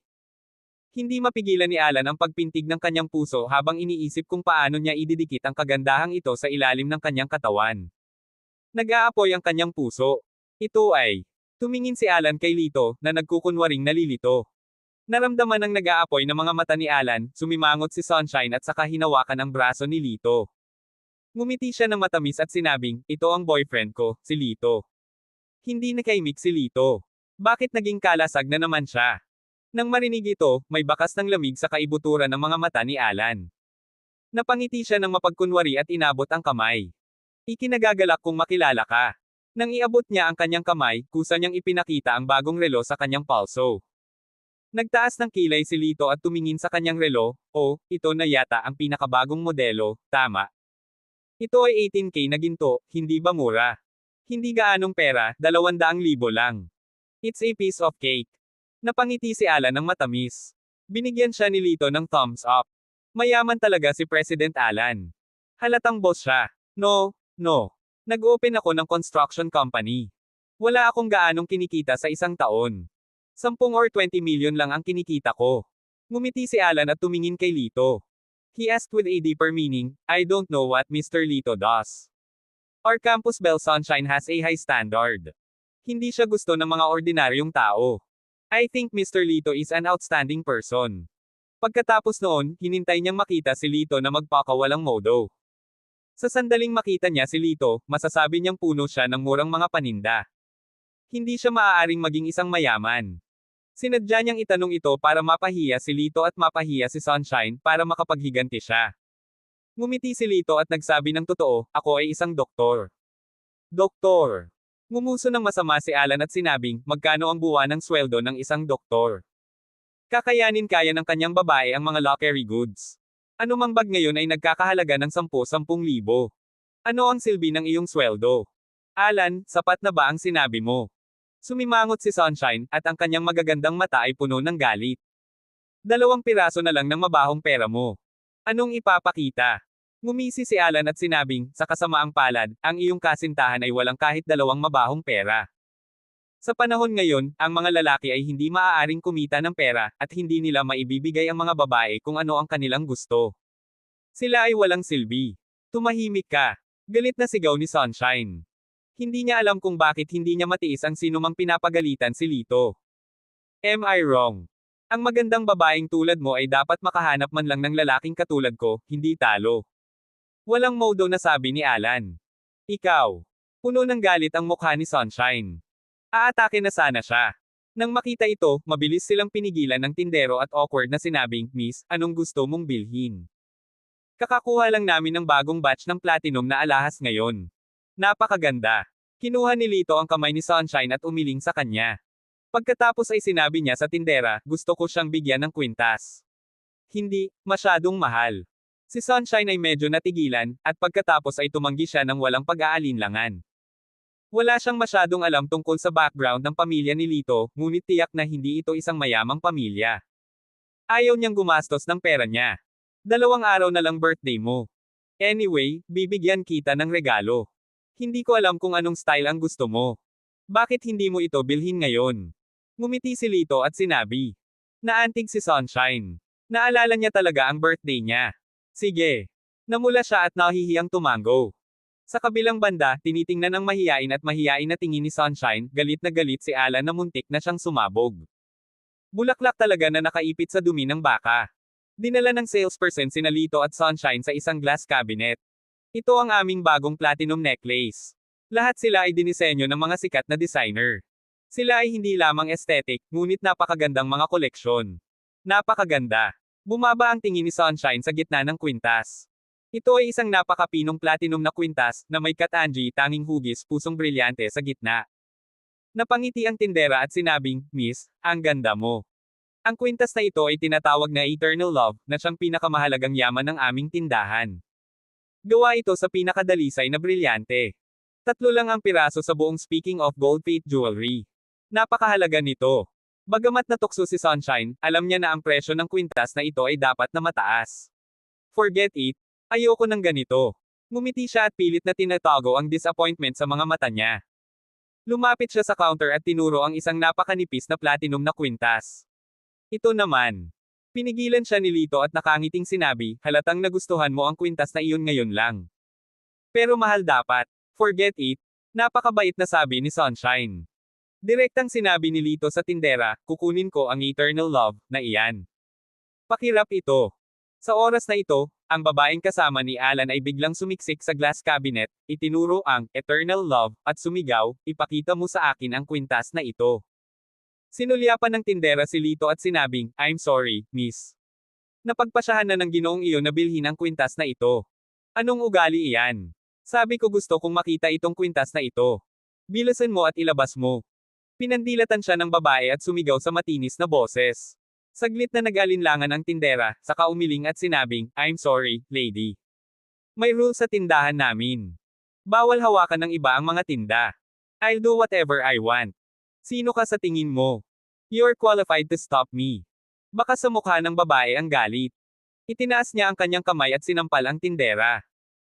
[SPEAKER 1] Hindi mapigilan ni Alan ang pagpintig ng kanyang puso habang iniisip kung paano niya ididikit ang kagandahang ito sa ilalim ng kanyang katawan. Nag-aapoy ang kanyang puso. Ito ay. Tumingin si Alan kay Lito, na nagkukunwaring nalilito. Naramdaman ng nag-aapoy na mga mata ni Alan, sumimangot si Sunshine at saka hinawakan ang braso ni Lito. Ngumiti siya ng matamis at sinabing, ito ang boyfriend ko, si Lito. Hindi nakaimik si Lito. Bakit naging kalasag na naman siya? Nang marinig ito, may bakas ng lamig sa kaibuturan ng mga mata ni Alan. Napangiti siya ng mapagkunwari at inabot ang kamay. Ikinagagalak kung makilala ka. Nang iabot niya ang kanyang kamay, kusa niyang ipinakita ang bagong relo sa kanyang palso. Nagtaas ng kilay si Lito at tumingin sa kanyang relo, ito na yata ang pinakabagong modelo, tama. Ito ay 18K na ginto, hindi ba mura? Hindi gaanong pera, 200,000 lang. It's a piece of cake. Napangiti si Alan ng matamis. Binigyan siya ni Lito ng thumbs up. Mayaman talaga si President Alan. Halatang boss siya. No. Nag-open ako ng construction company. Wala akong gaanong kinikita sa isang taon. 10 or 20 million lang ang kinikita ko. Ngumiti si Alan at tumingin kay Lito. He asked with a deeper meaning, I don't know what Mr. Lito does. Our campus belle Sunshine has a high standard. Hindi siya gusto ng mga ordinaryong tao. I think Mr. Lito is an outstanding person. Pagkatapos noon, hinintay niyang makita si Lito na magpakawalang modo. Sa sandaling makita niya si Lito, masasabi niyang puno siya ng murang mga paninda. Hindi siya maaaring maging isang mayaman. Sinadya niyang itanong ito para mapahiya si Lito at mapahiya si Sunshine para makapaghiganti siya. Ngumiti si Lito at nagsabi ng totoo, ako ay isang doktor. Doktor. Ngumuso ng masama si Alan at sinabing, magkano ang buwan ng sweldo ng isang doktor? Kakayanin kaya ng kanyang babae ang mga luxury goods. Anumang bag ngayon ay nagkakahalaga ng 10,000 libo. Ano ang silbi ng iyong sweldo? Alan, sapat na ba ang sinabi mo? Sumimangot si Sunshine, at ang kanyang magagandang mata ay puno ng galit. 2 piraso na lang ng mabahong pera mo. Anong ipapakita? Ngumisi si Alan at sinabing, sa kasamaang palad, ang iyong kasintahan ay walang kahit 2 mabahong pera. Sa panahon ngayon, ang mga lalaki ay hindi maaaring kumita ng pera, at hindi nila maibibigay ang mga babae kung ano ang kanilang gusto. Sila ay walang silbi. Tumahimik ka. Galit na sigaw ni Sunshine. Hindi niya alam kung bakit hindi niya matiis ang sinumang pinapagalitan si Lito. Am I wrong? Ang magandang babaeng tulad mo ay dapat makahanap man lang ng lalaking katulad ko, hindi talo. Walang modo na sabi ni Alan. Ikaw. Puno ng galit ang mukha ni Sunshine. Aatake na sana siya. Nang makita ito, mabilis silang pinigilan ng tindero at awkward na sinabing, Miss, anong gusto mong bilhin? Kakakuha lang namin ng bagong batch ng platinum na alahas ngayon. Napakaganda. Kinuha ni Lito ang kamay ni Sunshine at umiling sa kanya. Pagkatapos ay sinabi niya sa tindera, gusto ko siyang bigyan ng kwintas. Hindi, masyadong mahal. Si Sunshine ay medyo natigilan, at pagkatapos ay tumanggi siya ng walang pag-aalinlangan. Wala siyang masyadong alam tungkol sa background ng pamilya ni Lito, ngunit tiyak na hindi ito isang mayamang pamilya. Ayaw niyang gumastos ng pera niya. 2 araw na lang birthday mo. Anyway, bibigyan kita ng regalo. Hindi ko alam kung anong style ang gusto mo. Bakit hindi mo ito bilhin ngayon? Ngumiti si Lito at sinabi. Naantig si Sunshine. Naalala niya talaga ang birthday niya. Sige. Namula siya at nahihiyang tumango. Sa kabilang banda, tinitingnan ang mahiyain na tingin ni Sunshine, galit na galit si Alan na muntik na siyang sumabog. Bulaklak talaga na nakaipit sa dumi ng baka. Dinala ng salesperson sina Lito at Sunshine sa isang glass cabinet. Ito ang aming bagong platinum necklace. Lahat sila ay dinisenyo ng mga sikat na designer. Sila ay hindi lamang aesthetic, ngunit napakagandang mga koleksyon. Napakaganda. Bumaba ang tingin ni Sunshine sa gitna ng kwintas. Ito ay isang napakapinong platinum na kwintas, na may katanji tanging hugis pusong brilyante sa gitna. Napangiti ang tindera at sinabing, Miss, ang ganda mo. Ang kwintas na ito ay tinatawag na Eternal Love, na siyang pinakamahalagang yaman ng aming tindahan. Gawa ito sa pinakadalisay na brilyante. 3 lang ang piraso sa buong speaking of gold-plate jewelry. Napakahalaga nito. Bagamat natukso si Sunshine, alam niya na ang presyo ng kwintas na ito ay dapat na mataas. Forget it. Ayoko ng ganito. Ngumiti siya at pilit na tinatago ang disappointment sa mga mata niya. Lumapit siya sa counter at tinuro ang isang napakanipis na platinum na kwintas. Ito naman. Pinigilan siya ni Lito at nakangiting sinabi, halatang nagustuhan mo ang kwintas na iyon ngayon lang. Pero mahal dapat. Forget it. Napakabait na sabi ni Sunshine. Direktang sinabi ni Lito sa tindera, kukunin ko ang Eternal Love, na iyan. Pakirap ito. Sa oras na ito, ang babaeng kasama ni Alan ay biglang sumiksik sa glass cabinet, itinuro ang Eternal Love, at sumigaw, ipakita mo sa akin ang kwintas na ito. Sinulyapan ng tindera si Lito at sinabing, I'm sorry, miss. Napagpasyahan na ng ginoong iyon na bilhin ang kwintas na ito. Anong ugali iyan? Sabi ko gusto kong makita itong kwintas na ito. Bilasan mo at ilabas mo. Pinandilatan siya ng babae at sumigaw sa matinis na boses. Saglit na nag-alinlangan ang tindera, saka umiling at sinabing, I'm sorry, lady. May rule sa tindahan namin. Bawal hawakan ng iba ang mga tinda. I'll do whatever I want. Sino ka sa tingin mo? You're qualified to stop me. Baka sa mukha ng babae ang galit. Itinaas niya ang kanyang kamay at sinampal ang tindera.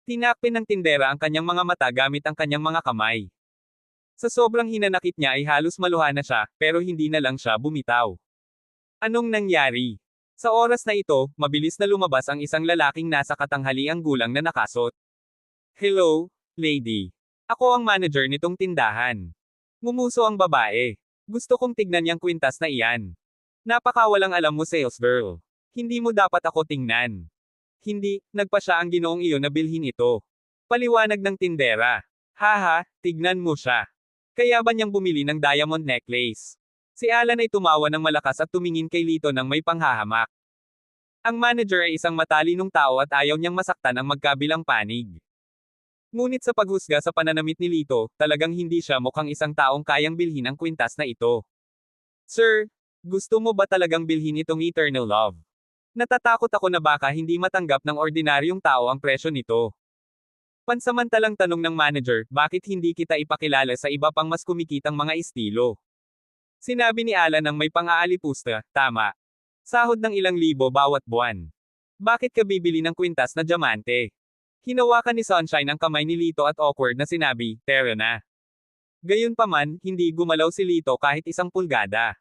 [SPEAKER 1] Tinakpin ng tindera ang kanyang mga mata gamit ang kanyang mga kamay. Sa sobrang hinanakit niya ay halos maluha na siya, pero hindi na lang siya bumitaw. Anong nangyari? Sa oras na ito, mabilis na lumabas ang isang lalaking nasa katanghaliang gulang na nakasot. Hello, lady. Ako ang manager nitong tindahan. Ngumuso ang babae. Gusto kong tignan yung kwintas na iyan. Napakawalang alam mo sales girl. Hindi mo dapat ako tingnan. Hindi, nagpa siya ang ginoong iyon na bilhin ito. Paliwanag ng tindera. Haha, tignan mo siya. Kaya ba niyang bumili ng diamond necklace? Si Alan ay tumawa ng malakas at tumingin kay Lito ng may panghahamak. Ang manager ay isang matalinong tao at ayaw niyang masaktan ang magkabilang panig. Ngunit sa paghusga sa pananamit ni Lito, talagang hindi siya mukhang isang taong kayang bilhin ang kwintas na ito. Sir, gusto mo ba talagang bilhin itong Eternal Love? Natatakot ako na baka hindi matanggap ng ordinaryong tao ang presyo nito. Pansamantalang tanong ng manager, bakit hindi kita ipakilala sa iba pang mas kumikitang mga estilo? Sinabi ni Alan ng may pang-aalipusta, tama. Sahod ng ilang libo bawat buwan. Bakit ka bibili ng kwintas na diamante? Hinawakan ni Sunshine ang kamay ni Lito at awkward na sinabi, tara na. Gayunpaman, hindi gumalaw si Lito kahit isang pulgada.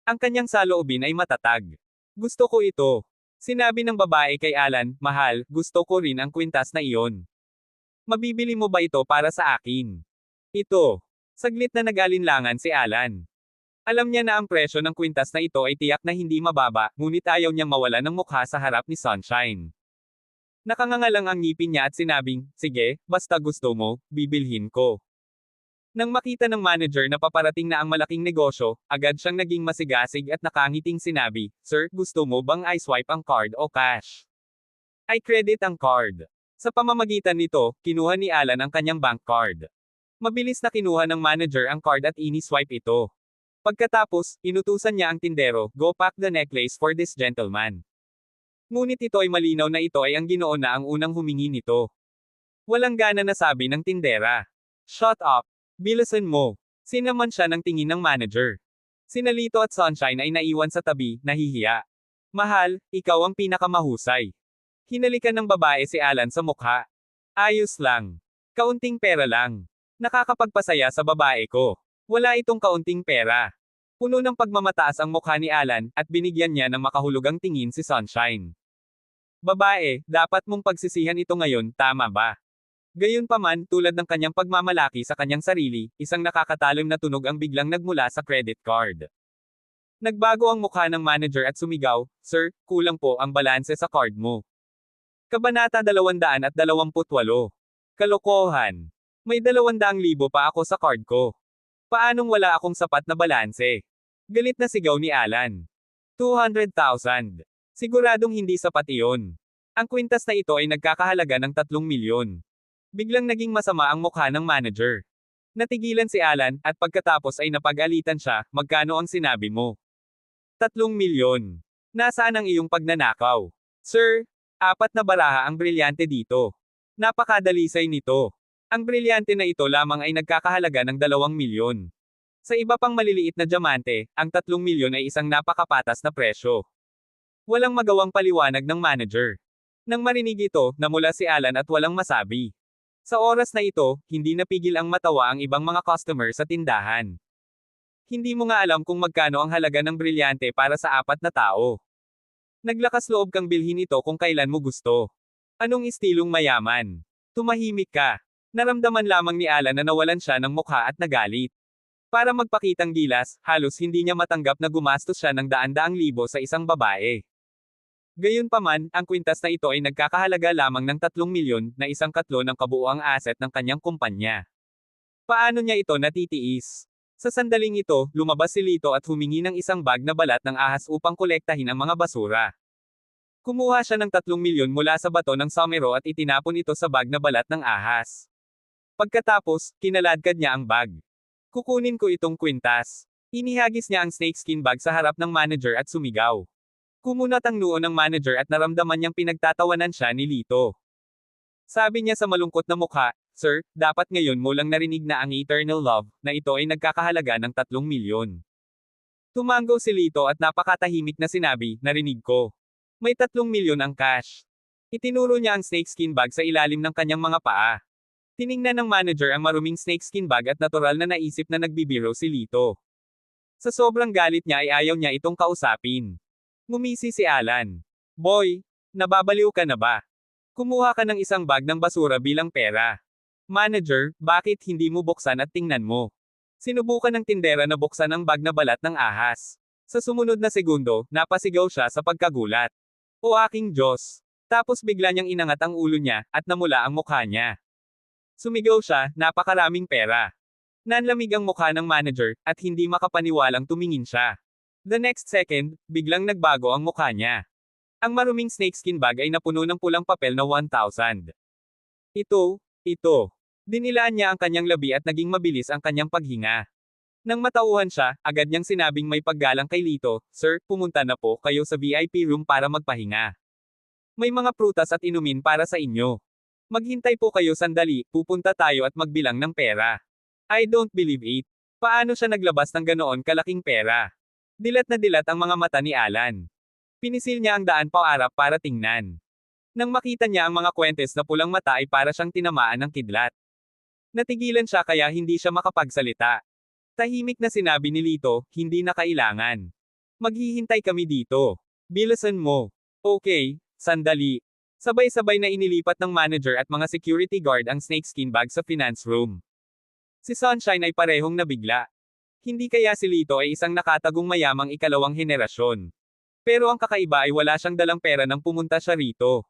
[SPEAKER 1] Ang kanyang saloobin ay matatag. Gusto ko ito. Sinabi ng babae kay Alan, mahal, gusto ko rin ang kwintas na iyon. Mabibili mo ba ito para sa akin? Ito. Saglit na nag-alinlangan si Alan. Alam niya na ang presyo ng kwintas na ito ay tiyak na hindi mababa, ngunit ayaw niyang mawala ng mukha sa harap ni Sunshine. Nakangangalang ang ngipin niya at sinabing, sige, basta gusto mo, bibilhin ko. Nang makita ng manager na paparating na ang malaking negosyo, agad siyang naging masigasig at nakangiting sinabi, Sir, gusto mo bang i-swipe ang card o cash? I credit ang card. Sa pamamagitan nito, kinuha ni Alan ang kanyang bank card. Mabilis na kinuha ng manager ang card at ini-swipe ito. Pagkatapos, inutusan niya ang tindero, go pack the necklace for this gentleman. Ngunit ito ay malinaw na ito ay ang Ginoo na ang unang humingi nito. Walang gana na sabi ng tindera. Shut up. Bilisan mo. Sinaman siya ng tingin ng manager. Sina Lito at Sunshine ay naiwan sa tabi, nahihiya. Mahal, ikaw ang pinakamahusay. Hinalikan ng babae si Alan sa mukha. Ayos lang. Kaunting pera lang. Nakakapagpasaya sa babae ko. Wala itong kaunting pera. Puno ng pagmamataas ang mukha ni Alan, at binigyan niya ng makahulugang tingin si Sunshine. Babae, dapat mong pagsisihan ito ngayon, tama ba? Gayunpaman, tulad ng kanyang pagmamalaki sa kanyang sarili, isang nakakatalim na tunog ang biglang nagmula sa credit card. Nagbago ang mukha ng manager at sumigaw, Sir, kulang po ang balanse sa card mo. Kabanata 228. Kalokohan. May 200,000 pa ako sa card ko. Paanong wala akong sapat na balanse? Galit na sigaw ni Alan. 200,000. Siguradong hindi sapat iyon. Ang kwintas na ito ay nagkakahalaga ng 3 milyon. Biglang naging masama ang mukha ng manager. Natigilan si Alan, at pagkatapos ay napag-alitan siya, magkano ang sinabi mo? 3 milyon. Nasaan ang iyong pagnanakaw? Sir, 4 na baraha ang brilyante dito. Napakadalisay nito. Ang brilyante na ito lamang ay nagkakahalaga ng 2 milyon. Sa iba pang maliliit na diamante, ang 3 milyon ay isang napakapatas na presyo. Walang magawang paliwanag ng manager. Nang marinig ito, namula si Alan at walang masabi. Sa oras na ito, hindi napigil ang matawa ang ibang mga customer sa tindahan. Hindi mo nga alam kung magkano ang halaga ng brilyante para sa 4 na tao. Naglakas loob kang bilhin ito kung kailan mo gusto. Anong istilong mayaman? Tumahimik ka. Naramdaman lamang ni Alan na nawalan siya ng mukha at nagalit. Para magpakitang gilas, halos hindi niya matanggap na gumastos siya ng daan-daang libo sa isang babae. Gayunpaman, ang kwintas na ito ay nagkakahalaga lamang ng 3 milyon, na 1/4 ng kabuuang asset ng kanyang kumpanya. Paano niya ito natitiis? Sa sandaling ito, lumabas si Lito at humingi ng isang bag na balat ng ahas upang kolektahin ang mga basura. Kumuha siya ng 3 milyon mula sa bato ng somero at itinapon ito sa bag na balat ng ahas. Pagkatapos, kinaladkad niya ang bag. Kukunin ko itong kwintas. Inihagis niya ang snakeskin bag sa harap ng manager at sumigaw. Kumunat ang noo ng manager at naramdaman niyang pinagtatawanan siya ni Lito. Sabi niya sa malungkot na mukha, Sir, dapat ngayon mo lang narinig na ang eternal love, na ito ay nagkakahalaga ng 3 milyon. Tumango si Lito at napakatahimik na sinabi, narinig ko. May 3 milyon ang cash. Itinuro niya ang snakeskin bag sa ilalim ng kanyang mga paa. Tiningnan ng manager ang maruming snakeskin bag at natural na naisip na nagbibiro si Lito. Sa sobrang galit niya ay ayaw niya itong kausapin. Ngumisi si Alan. Boy, nababaliw ka na ba? Kumuha ka ng isang bag ng basura bilang pera. Manager, bakit hindi mo buksan at tingnan mo? Sinubukan ng tindera na buksan ang bag na balat ng ahas. Sa sumunod na segundo, napasigaw siya sa pagkagulat. O aking Diyos! Tapos bigla niyang inangat ang ulo niya, at namula ang mukha niya. Sumigaw siya, napakaraming pera. Nanlamig ang mukha ng manager, at hindi makapaniwalang tumingin siya. The next second, biglang nagbago ang mukha niya. Ang maruming snakeskin bag ay napuno ng pulang papel na 1,000. Ito. Dinilaan niya ang kanyang labi at naging mabilis ang kanyang paghinga. Nang matauhan siya, agad niyang sinabing may paggalang kay Lito, Sir, pumunta na po kayo sa VIP room para magpahinga. May mga prutas at inumin para sa inyo. Maghintay po kayo sandali, pupunta tayo at magbilang ng pera. I don't believe it. Paano siya naglabas ng ganoon kalaking pera? Dilat na dilat ang mga mata ni Alan. Pinisil niya ang daan paarap para tingnan. Nang makita niya ang mga kwentes na pulang mata ay para siyang tinamaan ng kidlat. Natigilan siya kaya hindi siya makapagsalita. Tahimik na sinabi ni Lito, hindi na kailangan. Maghihintay kami dito. Bilisan mo. Okay, sandali. Sabay-sabay na inilipat ng manager at mga security guard ang snakeskin bag sa finance room. Si Sunshine ay parehong nabigla. Hindi kaya si Lito ay isang nakatagong mayamang ikalawang henerasyon. Pero ang kakaiba ay wala siyang dalang pera nang pumunta siya rito.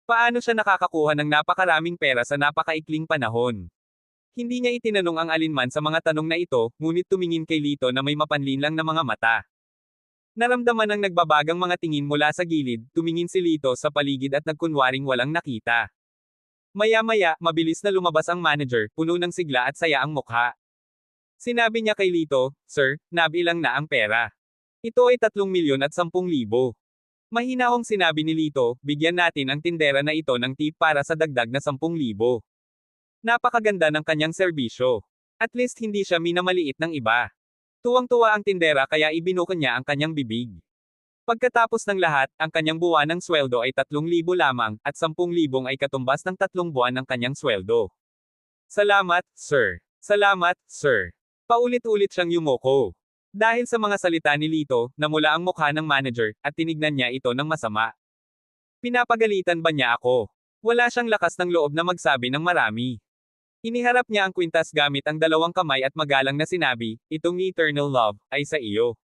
[SPEAKER 1] Paano siya nakakakuha ng napakaraming pera sa napakaikling panahon? Hindi niya itinanong ang alinman sa mga tanong na ito, ngunit tumingin kay Lito na may mapanlinlang na mga mata. Naramdaman ng nagbabagang mga tingin mula sa gilid, tumingin si Lito sa paligid at nagkunwaring walang nakita. Maya-maya, mabilis na lumabas ang manager, puno ng sigla at saya ang mukha. Sinabi niya kay Lito, "Sir, nabilang na ang pera. Ito ay 3,000,000 at 10,000. Mahinahong sinabi ni Lito, "Bigyan natin ang tindera na ito ng tip para sa dagdag na 10,000. Napakaganda ng kanyang serbisyo. At least hindi siya minamaliit ng iba." Tuwang-tuwa ang tindera kaya ibinuko niya ang kanyang bibig. Pagkatapos ng lahat, ang kanyang buwanang sweldo ay 3,000 lamang, at 10,000 ay katumbas ng 3 buwan ng kanyang sweldo. "Salamat, sir. Salamat, sir." Paulit-ulit siyang yumoko. Dahil sa mga salita ni Lito, namula ang mukha ng manager, at tinignan niya ito ng masama. Pinapagalitan ba niya ako? Wala siyang lakas ng loob na magsabi ng marami. Iniharap niya ang kwintas gamit ang dalawang kamay at magalang na sinabi, "Itong eternal love, ay sa iyo."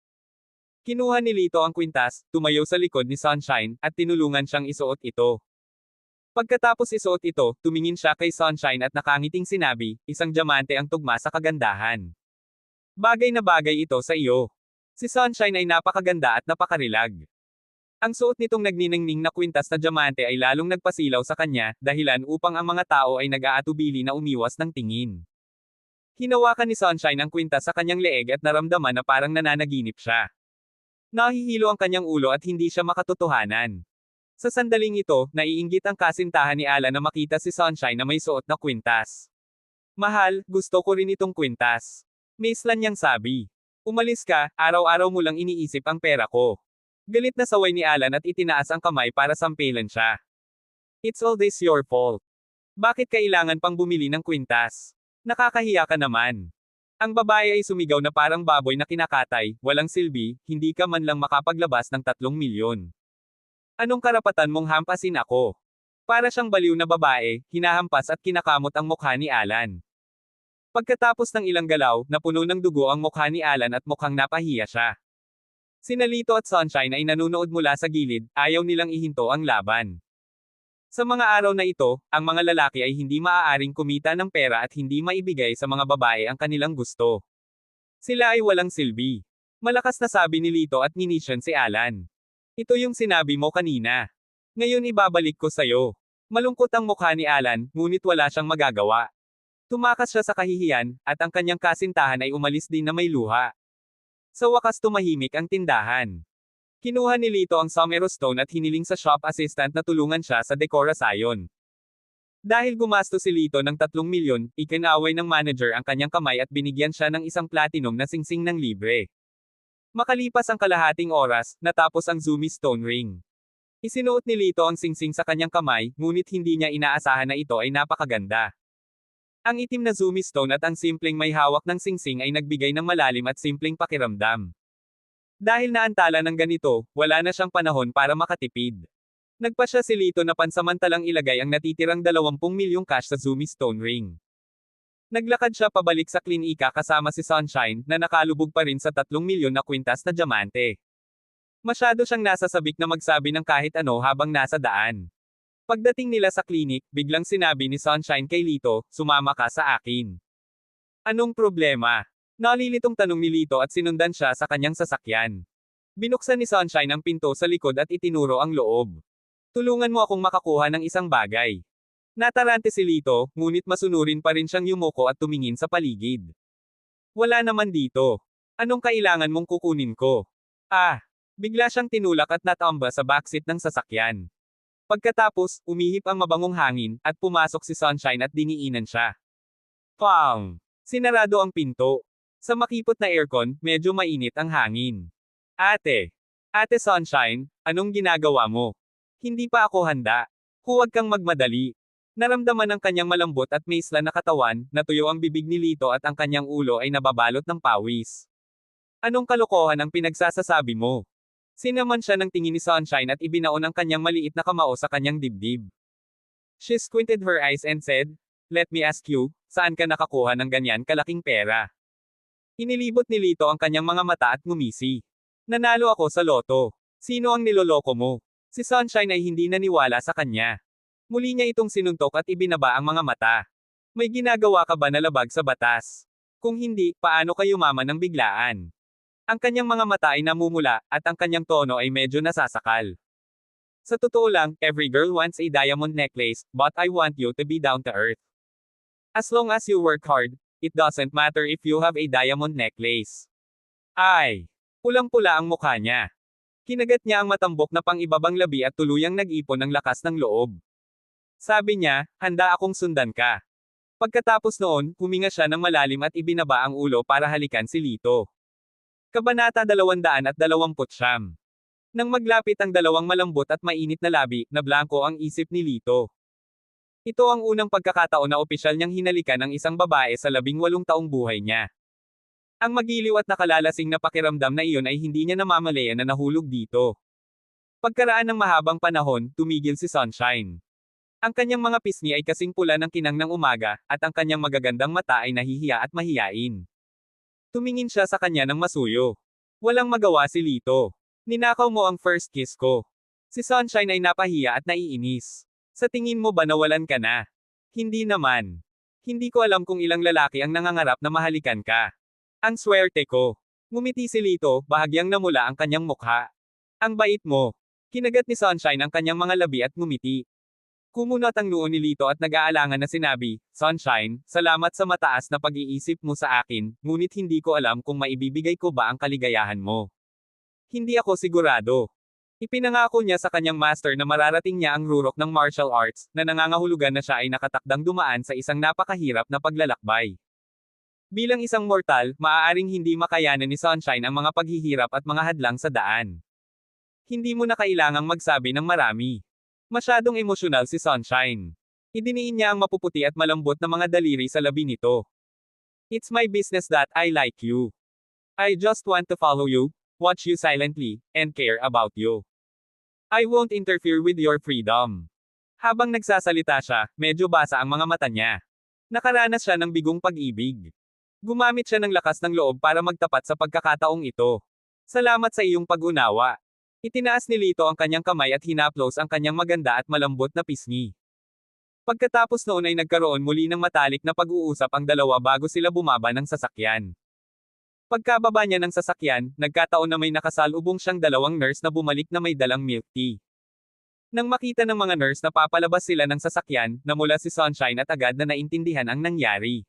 [SPEAKER 1] Kinuha ni Lito ang kwintas, tumayo sa likod ni Sunshine, at tinulungan siyang isuot ito. Pagkatapos isuot ito, tumingin siya kay Sunshine at nakangiting sinabi, "Isang diamante ang tugma sa kagandahan. Bagay na bagay ito sa iyo." Si Sunshine ay napakaganda at napakarilag. Ang suot nitong nagniningning na kwintas na diamante ay lalong nagpasilaw sa kanya, dahilan upang ang mga tao ay nag-aatubili na umiwas ng tingin. Hinawakan ni Sunshine ang kwintas sa kanyang leeg at naramdaman na parang nananaginip siya. Nahihilo ang kanyang ulo at hindi siya makatotohanan. Sa sandaling ito, naiinggit ang kasintahan ni Alan na makita si Sunshine na may suot na kwintas. "Mahal, gusto ko rin itong kwintas." Maislan niyang sabi. "Umalis ka, araw-araw mo lang iniisip ang pera ko." Galit na saway ni Alan at itinaas ang kamay para sampelan siya. "It's all this your fault. Bakit kailangan pang bumili ng kwintas? Nakakahiya ka naman." Ang babae ay sumigaw na parang baboy na kinakatay, "Walang silbi, hindi ka man lang makapaglabas ng 3,000,000. Anong karapatan mong hampasin ako?" Para siyang baliw na babae, hinahampas at kinakamot ang mukha ni Alan. Pagkatapos ng ilang galaw, napuno ng dugo ang mukha ni Alan at mukhang napahiya siya. Sina Lito at Sunshine ay nanunood mula sa gilid, ayaw nilang ihinto ang laban. Sa mga araw na ito, ang mga lalaki ay hindi maaaring kumita ng pera at hindi maibigay sa mga babae ang kanilang gusto. Sila ay walang silbi. Malakas na sabi ni Lito at ninisyon si Alan. "Ito yung sinabi mo kanina. Ngayon ibabalik ko sayo." Malungkot ang mukha ni Alan, ngunit wala siyang magagawa. Tumakas siya sa kahihiyan, at ang kanyang kasintahan ay umalis din na may luha. Sa wakas tumahimik ang tindahan. Kinuha ni Lito ang Somero Stone at hiniling sa shop assistant na tulungan siya sa dekorasyon. Dahil gumasto si Lito ng 3,000,000, ikinaway ng manager ang kanyang kamay at binigyan siya ng isang platinum na singsing ng libre. Makalipas ang kalahating oras, natapos ang Zumi Stone Ring. Isinuot ni Lito ang singsing sa kanyang kamay, ngunit hindi niya inaasahan na ito ay napakaganda. Ang itim na Zumi Stone at ang simpleng may hawak ng singsing ay nagbigay ng malalim at simpleng pakiramdam. Dahil naantala ng ganito, wala na siyang panahon para makatipid. Nagpasya si Lito na pansamantalang ilagay ang natitirang 20,000,000 cash sa Zumi Stone Ring. Naglakad siya pabalik sa klinika kasama si Sunshine, na nakalubog pa rin sa 3,000,000 na kwintas na diamante. Masyado siyang nasasabik na magsabi ng kahit ano habang nasa daan. Pagdating nila sa klinik, biglang sinabi ni Sunshine kay Lito, "Sumama ka sa akin." "Anong problema?" Nalilitong tanong ni Lito at sinundan siya sa kanyang sasakyan. Binuksan ni Sunshine ang pinto sa likod at itinuro ang loob. "Tulungan mo akong makakuha ng isang bagay." Natarante si Lito, ngunit masunurin pa rin siyang yumuko at tumingin sa paligid. "Wala naman dito. Anong kailangan mong kukunin ko?" "Ah!" Bigla siyang tinulak at natamba sa backseat ng sasakyan. Pagkatapos, umihip ang mabangong hangin, at pumasok si Sunshine at diniinan siya. Pang! Sinarado ang pinto. Sa makipot na aircon, medyo mainit ang hangin. "Ate! Ate Sunshine, anong ginagawa mo? Hindi pa ako handa. Huwag kang magmadali." Naramdaman ang kanyang malambot at maisla na katawan, natuyo ang bibig ni Lito at ang kanyang ulo ay nababalot ng pawis. Anong kalokohan ang pinagsasasabi mo? Sinaman siya ng tingin ni Sunshine at ibinaon ang kanyang maliit na kamao sa kanyang dibdib. She squinted her eyes and said, "Let me ask you, saan ka nakakuha ng ganyan kalaking pera?" Inilibot ni Lito ang kanyang mga mata at ngumisi. "Nanalo ako sa loto. Sino ang niloloko mo?" Si Sunshine ay hindi naniwala sa kanya. Muli niya itong sinuntok at ibinaba ang mga mata. "May ginagawa ka ba na labag sa batas? Kung hindi, paano ka yumaman ng biglaan?" Ang kanyang mga mata ay namumula, at ang kanyang tono ay medyo nasasakal. "Sa totoo lang, every girl wants a diamond necklace, but I want you to be down to earth. As long as you work hard, it doesn't matter if you have a diamond necklace." Ay! Pulang-pula ang mukha niya. Kinagat niya ang matambok na pang-ibabang labi at tuluyang nag-ipon ng lakas ng loob. Sabi niya, "Handa akong sundan ka." Pagkatapos noon, huminga siya ng malalim at ibinaba ang ulo para halikan si Lito. Kabanata 229. Nang maglapit ang dalawang malambot at mainit na labi, nablangko ang isip ni Lito. Ito ang unang pagkakataon na opisyal niyang hinalikan ang isang babae sa 18 taong buhay niya. Ang magiliw at nakalalasing na pakiramdam na iyon ay hindi niya namamalayan na nahulog dito. Pagkaraan ng mahabang panahon, tumigil si Sunshine. Ang kanyang mga pisngi ay kasing pula ng kinang ng umaga, at ang kanyang magagandang mata ay nahihiya at mahiyain. Tumingin siya sa kanya ng masuyo. Walang magawa si Lito. "Ninakaw mo ang first kiss ko." Si Sunshine ay napahiya at naiinis. "Sa tingin mo ba nawalan ka na?" "Hindi naman. Hindi ko alam kung ilang lalaki ang nangangarap na mahalikan ka. Ang swerte ko." Ngumiti si Lito, bahagyang namula ang kanyang mukha. "Ang bait mo." Kinagat ni Sunshine ang kanyang mga labi at ngumiti. Kumunot ang noo ni Lito at nag-aalangan na sinabi, "Sunshine, salamat sa mataas na pag-iisip mo sa akin, ngunit hindi ko alam kung maibibigay ko ba ang kaligayahan mo. Hindi ako sigurado." Ipinangako niya sa kanyang master na mararating niya ang rurok ng martial arts, na nangangahulugan na siya ay nakatakdang dumaan sa isang napakahirap na paglalakbay. Bilang isang mortal, maaaring hindi makayanan ni Sunshine ang mga paghihirap at mga hadlang sa daan. Hindi mo na kailangang magsabi ng marami. Masyadong emosyonal si Sunshine. Idiniin niya ang mapuputi at malambot na mga daliri sa labi nito. "It's my business that I like you. I just want to follow you, watch you silently, and care about you. I won't interfere with your freedom." Habang nagsasalita siya, medyo basa ang mga mata niya. Nakaranas siya ng bigong pag-ibig. Gumamit siya ng lakas ng loob para magtapat sa pagkakataong ito. "Salamat sa iyong pag-unawa." Itinaas ni Lito ang kanyang kamay at hinaplos ang kanyang maganda at malambot na pisngi. Pagkatapos noon ay nagkaroon muli ng matalik na pag-uusap ang dalawa bago sila bumaba ng sasakyan. Pagkababa niya ng sasakyan, nagkataon na may nakasalubong siyang dalawang nurse na bumalik na may dalang milk tea. Nang makita ng mga nurse na papalabas sila ng sasakyan, namula si Sunshine at agad na naintindihan ang nangyari.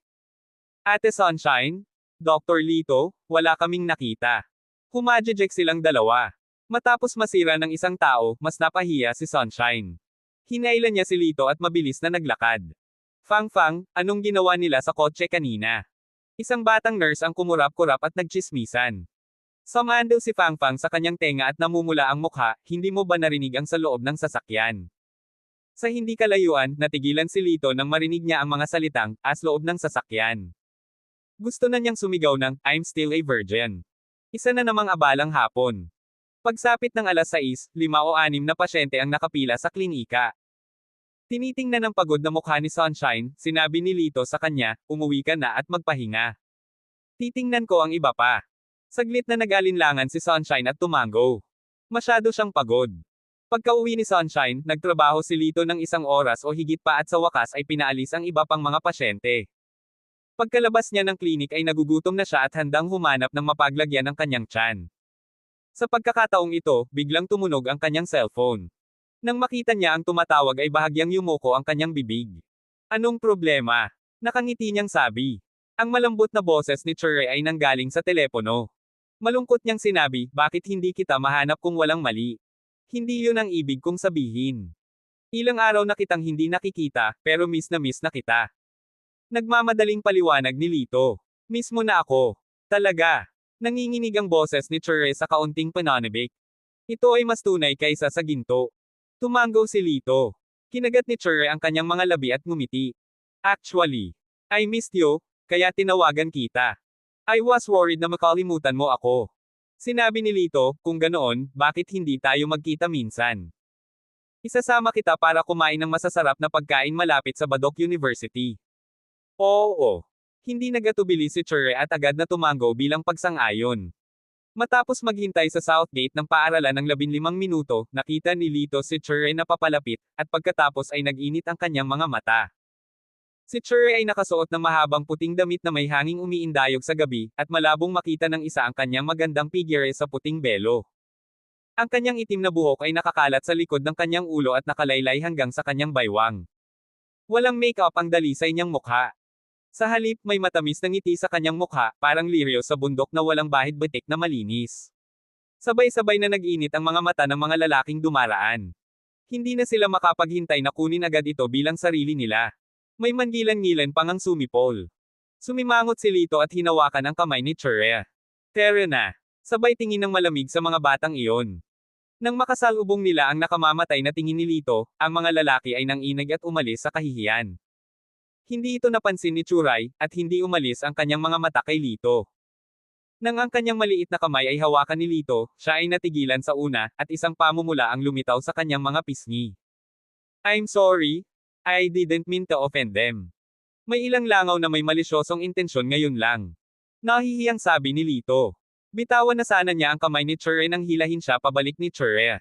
[SPEAKER 1] "Ate Sunshine? Dr. Lito, wala kaming nakita." Humajejek silang dalawa. Matapos masira ng isang tao, mas napahiya si Sunshine. Hinailan niya si Lito at mabilis na naglakad. "Fang, anong ginawa nila sa kotse kanina?" Isang batang nurse ang kumurap-kurap at nagtsismisan. Sumando si Fang sa kanyang tenga at namumula ang mukha, "Hindi mo ba narinig ang sa loob ng sasakyan?" Sa hindi kalayuan, natigilan si Lito nang marinig niya ang mga salitang, "as loob ng sasakyan." Gusto na niyang sumigaw ng, "I'm still a virgin." Isa na namang abalang hapon. Pagsapit ng alas 6, 5 o 6 na pasyente ang nakapila sa klinika. Tinitingnan ng pagod na mukha ni Sunshine, sinabi ni Lito sa kanya, "Umuwi ka na at magpahinga. Titingnan ko ang iba pa." Saglit na nag-alinlangan si Sunshine at tumango. Masyado siyang pagod. Pagka-uwi ni Sunshine, nagtrabaho si Lito ng 1 oras o higit pa at sa wakas ay pinaalis ang iba pang mga pasyente. Pagkalabas niya ng klinik ay nagugutom na siya at handang humanap ng mapaglagyan ng kanyang tiyan. Sa pagkakataong ito, biglang tumunog ang kanyang cellphone. Nang makita niya ang tumatawag ay bahagyang yumuko ang kanyang bibig. "Anong problema?" Nakangiti niyang sabi. Ang malambot na boses ni Chure ay nanggaling sa telepono. Malungkot niyang sinabi, "Bakit hindi kita mahanap kung walang mali? Hindi yun ang ibig kong sabihin. Ilang araw na kitang hindi nakikita, pero miss na kita." Nagmamadaling paliwanag ni Lito. "Miss mo na ako. Talaga." Nanginginig ang boses ni Chure sa kaunting pananabik. Ito ay mas tunay kaysa sa ginto. Tumango si Lito. Kinagat ni Chure ang kanyang mga labi at ngumiti. Actually, I missed you, kaya tinawagan kita. I was worried na makalimutan mo ako. Sinabi ni Lito, kung ganoon, bakit hindi tayo magkita minsan? Isasama kita para kumain ng masasarap na pagkain malapit sa Badok University. Oo. Hindi nagatubili si Chure at agad na tumango bilang pagsang-ayon. Matapos maghintay sa South Gate ng paaralan ng 15 minuto, nakita ni Lito si Chure na papalapit, at pagkatapos ay nag-init ang kanyang mga mata. Si Chure ay nakasuot ng mahabang puting damit na may hanging umiindayog sa gabi, at malabong makita ng isa ang kanyang magandang figure sa puting belo. Ang kanyang itim na buhok ay nakakalat sa likod ng kanyang ulo at nakalaylay hanggang sa kanyang baywang. Walang make-up ang dalisay niyang mukha. Sa halip, may matamis na ngiti sa kanyang mukha, parang lirio sa bundok na walang bahid-batik na malinis. Sabay-sabay na nag-init ang mga mata ng mga lalaking dumaraan. Hindi na sila makapaghintay na kunin agad ito bilang sarili nila. May mangilan-ngilan pang ang sumipol. Sumimangot si Lito at hinawakan ang kamay ni Chure. Tara na. Sabay tingin ng malamig sa mga batang iyon. Nang makasalubong nila ang nakamamatay na tingin ni Lito, ang mga lalaki ay nanginag at umalis sa kahihiyan. Hindi ito napansin ni Churay, at hindi umalis ang kanyang mga mata kay Lito. Nang ang kanyang maliit na kamay ay hawakan ni Lito, siya ay natigilan sa una, at isang pamumula ang lumitaw sa kanyang mga pisngi. I'm sorry. I didn't mean to offend them. May ilang langaw na may malisyosong intensyon ngayon lang. Nahihiyang sabi ni Lito. Bitawan na sana niya ang kamay ni Chure nang hilahin siya pabalik ni Chure.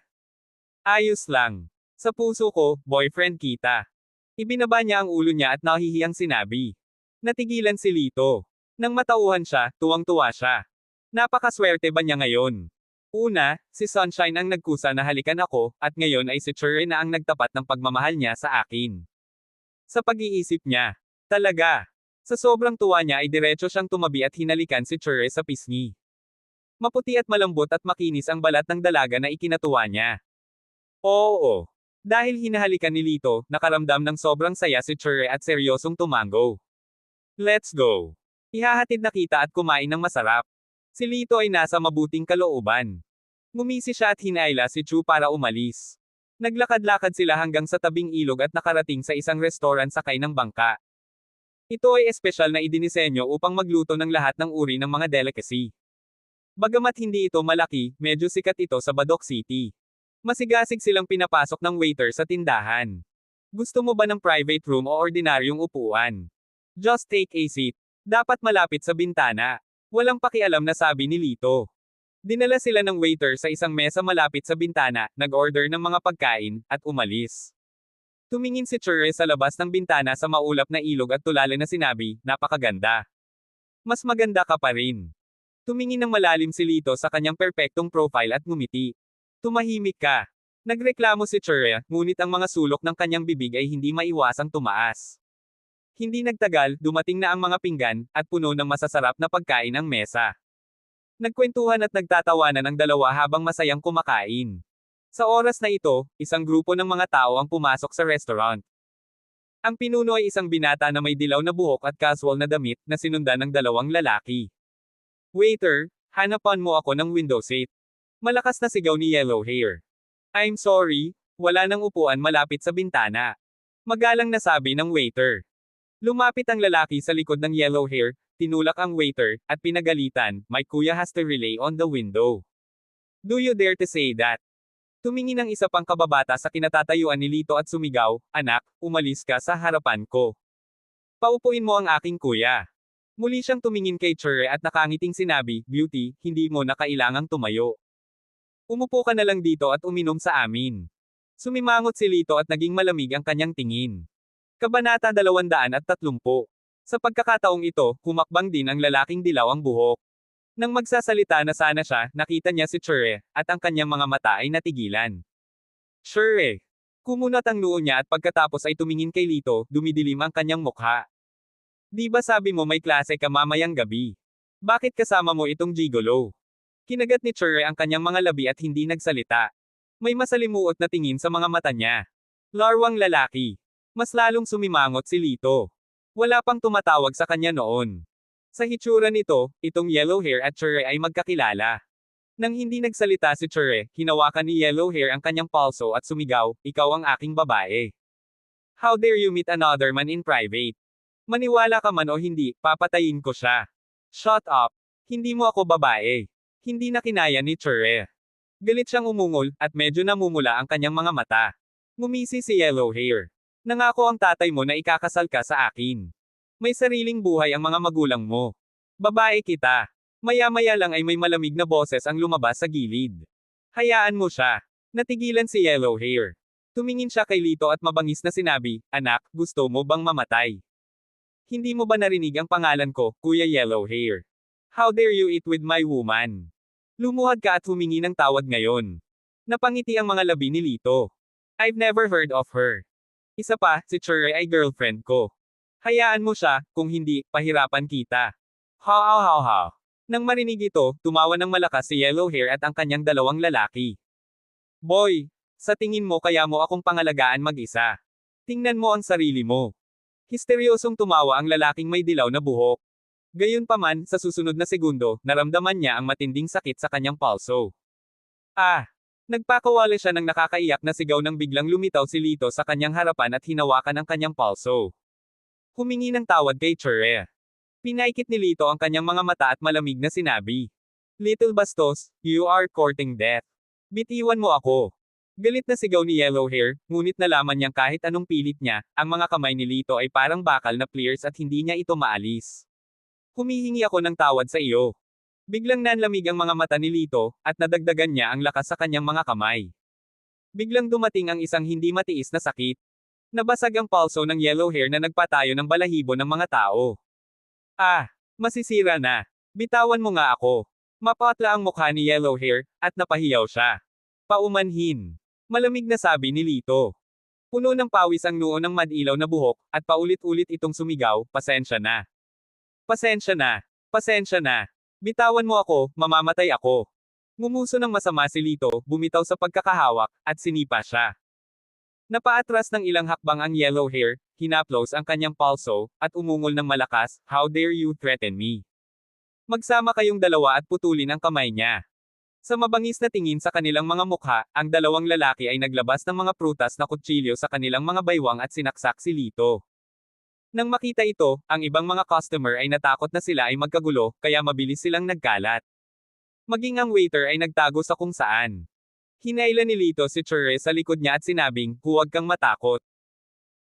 [SPEAKER 1] Ayos lang. Sa puso ko, boyfriend kita. Ibinaba niya ang ulo niya at nahihiyang sinabi. Natigilan si Lito. Nang matauhan siya, tuwang-tuwa siya. Napakaswerte ba niya ngayon? Una, si Sunshine ang nagkusa na halikan ako, at ngayon ay si Chure na ang nagtapat ng pagmamahal niya sa akin. Sa pag-iisip niya. Talaga. Sa sobrang tuwa niya ay diretso siyang tumabi at hinalikan si Chure sa pisngi. Maputi at malambot at makinis ang balat ng dalaga na ikinatuwa niya. Oo. Dahil hinahalikan ni Lito, nakaramdam ng sobrang saya si Chure at seryosong tumango. Let's go. Ihahatid na kita at kumain ng masarap. Si Lito ay nasa mabuting kalooban. Ngumisi siya at hinayla si Chu para umalis. Naglakad-lakad sila hanggang sa tabing ilog at nakarating sa isang restaurant sakay ng bangka. Ito ay espesyal na idinisenyo upang magluto ng lahat ng uri ng mga delicacy. Bagamat hindi ito malaki, medyo sikat ito sa Badok City. Masigasig silang pinapasok ng waiter sa tindahan. Gusto mo ba ng private room o ordinaryong upuan? Just take a seat. Dapat malapit sa bintana. Walang pakialam na sabi ni Lito. Dinala sila ng waiter sa isang mesa malapit sa bintana, nag-order ng mga pagkain, at umalis. Tumingin si Chure sa labas ng bintana sa maulap na ilog at tulala na sinabi, napakaganda. Mas maganda ka pa rin. Tumingin ng malalim si Lito sa kanyang perpektong profile at ngumiti. Tumahimik ka. Nagreklamo si Chure, ngunit ang mga sulok ng kanyang bibig ay hindi maiwasang tumaas. Hindi nagtagal, dumating na ang mga pinggan, at puno ng masasarap na pagkain ang mesa. Nagkwentuhan at nagtatawanan ang dalawa habang masayang kumakain. Sa oras na ito, isang grupo ng mga tao ang pumasok sa restaurant. Ang pinuno ay isang binata na may dilaw na buhok at casual na damit, na sinundan ng dalawang lalaki. Waiter, hanapan mo ako ng window seat. Malakas na sigaw ni Yellow Hair. I'm sorry, wala nang upuan malapit sa bintana. Magalang na sabi ng waiter. Lumapit ang lalaki sa likod ng Yellow Hair, tinulak ang waiter, at pinagalitan, my kuya has to relay on the window. Do you dare to say that? Tumingin ang isa pang kababata sa kinatatayuan ni Lito at sumigaw, anak, umalis ka sa harapan ko. Paupuin mo ang aking kuya. Muli siyang tumingin kay Chure at nakangiting sinabi, Beauty, hindi mo na kailangang tumayo. Umupo ka na lang dito at uminom sa amin. Sumimangot si Lito at naging malamig ang kanyang tingin. Kabanata 230. Sa pagkakataong ito, humakbang din ang lalaking dilaw ang buhok. Nang magsasalita na sana siya, nakita niya si Chure, at ang kanyang mga mata ay natigilan. Chure! Kumunat ang noo niya at pagkatapos ay tumingin kay Lito, dumidilim ang kanyang mukha. Di ba sabi mo may klase ka mamayang gabi? Bakit kasama mo itong gigolo? Kinagat ni Chure ang kanyang mga labi at hindi nagsalita. May masalimuot na tingin sa mga mata niya. Larwang lalaki. Mas lalong sumimangot si Lito. Wala pang tumatawag sa kanya noon. Sa hitsura nito, itong Yellow Hair at Chure ay magkakilala. Nang hindi nagsalita si Chure, hinawakan ni Yellow Hair ang kanyang palso at sumigaw, ikaw ang aking babae. How dare you meet another man in private? Maniwala ka man o hindi, papatayin ko siya. Shut up. Hindi mo ako babae. Hindi na kinaya ni Chure. Galit siyang umungol, at medyo namumula ang kanyang mga mata. Ngumisi si Yellow Hair. Nangako ang tatay mo na ikakasal ka sa akin. May sariling buhay ang mga magulang mo. Babae kita. Maya-maya lang ay may malamig na boses ang lumabas sa gilid. Hayaan mo siya. Natigilan si Yellow Hair. Tumingin siya kay Lito at mabangis na sinabi, "Anak, gusto mo bang mamatay? Hindi mo ba narinig ang pangalan ko, Kuya Yellow Hair? How dare you eat with my woman?" Lumuhad ka at humingi ng tawad ngayon. Napangiti ang mga labi ni Lito. I've never heard of her. Isa pa, si Chure ay girlfriend ko. Hayaan mo siya, kung hindi, pahirapan kita. Ha. Nang marinig ito, tumawa ng malakas si Yellow Hair at ang kanyang dalawang lalaki. Boy, sa tingin mo kaya mo akong pangalagaan mag-isa. Tingnan mo ang sarili mo. Histeryosong tumawa ang lalaking may dilaw na buhok. Gayunpaman, sa susunod na segundo, naramdaman niya ang matinding sakit sa kanyang palso. Nagpakawala siya ng nakakaiyak na sigaw nang biglang lumitaw si Lito sa kanyang harapan at hinawakan ang kanyang palso. Humingi ng tawad kay Chure. Pinaikit ni Lito ang kanyang mga mata at malamig na sinabi. Little Bastos, you are courting death. Bitiwan mo ako. Galit na sigaw ni Yellow Hair, ngunit nalaman niyang kahit anong pilit niya, ang mga kamay ni Lito ay parang bakal na pliers at hindi niya ito maalis. Humihingi ako ng tawad sa iyo. Biglang nanlamig ang mga mata ni Lito, at nadagdagan niya ang lakas sa kanyang mga kamay. Biglang dumating ang isang hindi matiis na sakit. Nabasag ang palso ng Yellow Hair na nagpatayo ng balahibo ng mga tao. Masisira na. Bitawan mo nga ako. Mapatla ang mukha ni Yellow Hair, at napahiyaw siya. Paumanhin. Malamig na sabi ni Lito. Puno ng pawis ang noo ng madilaw na buhok, at paulit-ulit itong sumigaw, pasensya na. Pasensya na. Pasensya na. Bitawan mo ako, mamamatay ako. Ngumuso ng masama si Lito, bumitaw sa pagkakahawak, at sinipa siya. Napaatras ng ilang hakbang ang Yellow Hair, hinaplos ang kanyang palso, at umungol ng malakas, how dare you threaten me? Magsama kayong dalawa at putulin ang kamay niya. Sa mabangis na tingin sa kanilang mga mukha, ang dalawang lalaki ay naglabas ng mga prutas na kutsilyo sa kanilang mga baywang at sinaksak si Lito. Nang makita ito, ang ibang mga customer ay natakot na sila ay magkagulo, kaya mabilis silang nagkalat. Maging ang waiter ay nagtago sa kung saan. Hinailan ni Lito si Chure sa likod niya at sinabing, huwag kang matakot.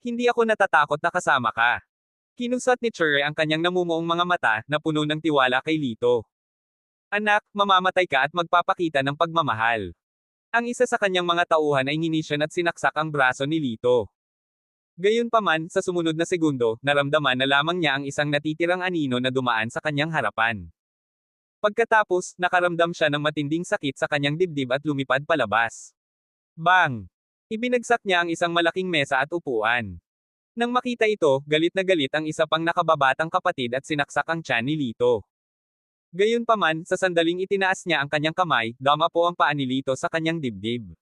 [SPEAKER 1] Hindi ako natatakot na kasama ka. Kinusat ni Chure ang kanyang namumuong mga mata na puno ng tiwala kay Lito. Anak, mamamatay ka at magpapakita ng pagmamahal. Ang isa sa kanyang mga tauhan ay nginisyon at sinaksak ang braso ni Lito. Gayunpaman, sa sumunod na segundo, naramdaman na lamang niya ang isang natitirang anino na dumaan sa kanyang harapan. Pagkatapos, nakaramdam siya ng matinding sakit sa kanyang dibdib at lumipad palabas. Bang! Ibinagsak niya ang isang malaking mesa at upuan. Nang makita ito, galit na galit ang isa pang nakababatang kapatid at sinaksak ang tiyan ni Lito. Gayunpaman, sa sandaling itinaas niya ang kanyang kamay, dama po ang paa ni Lito sa kanyang dibdib.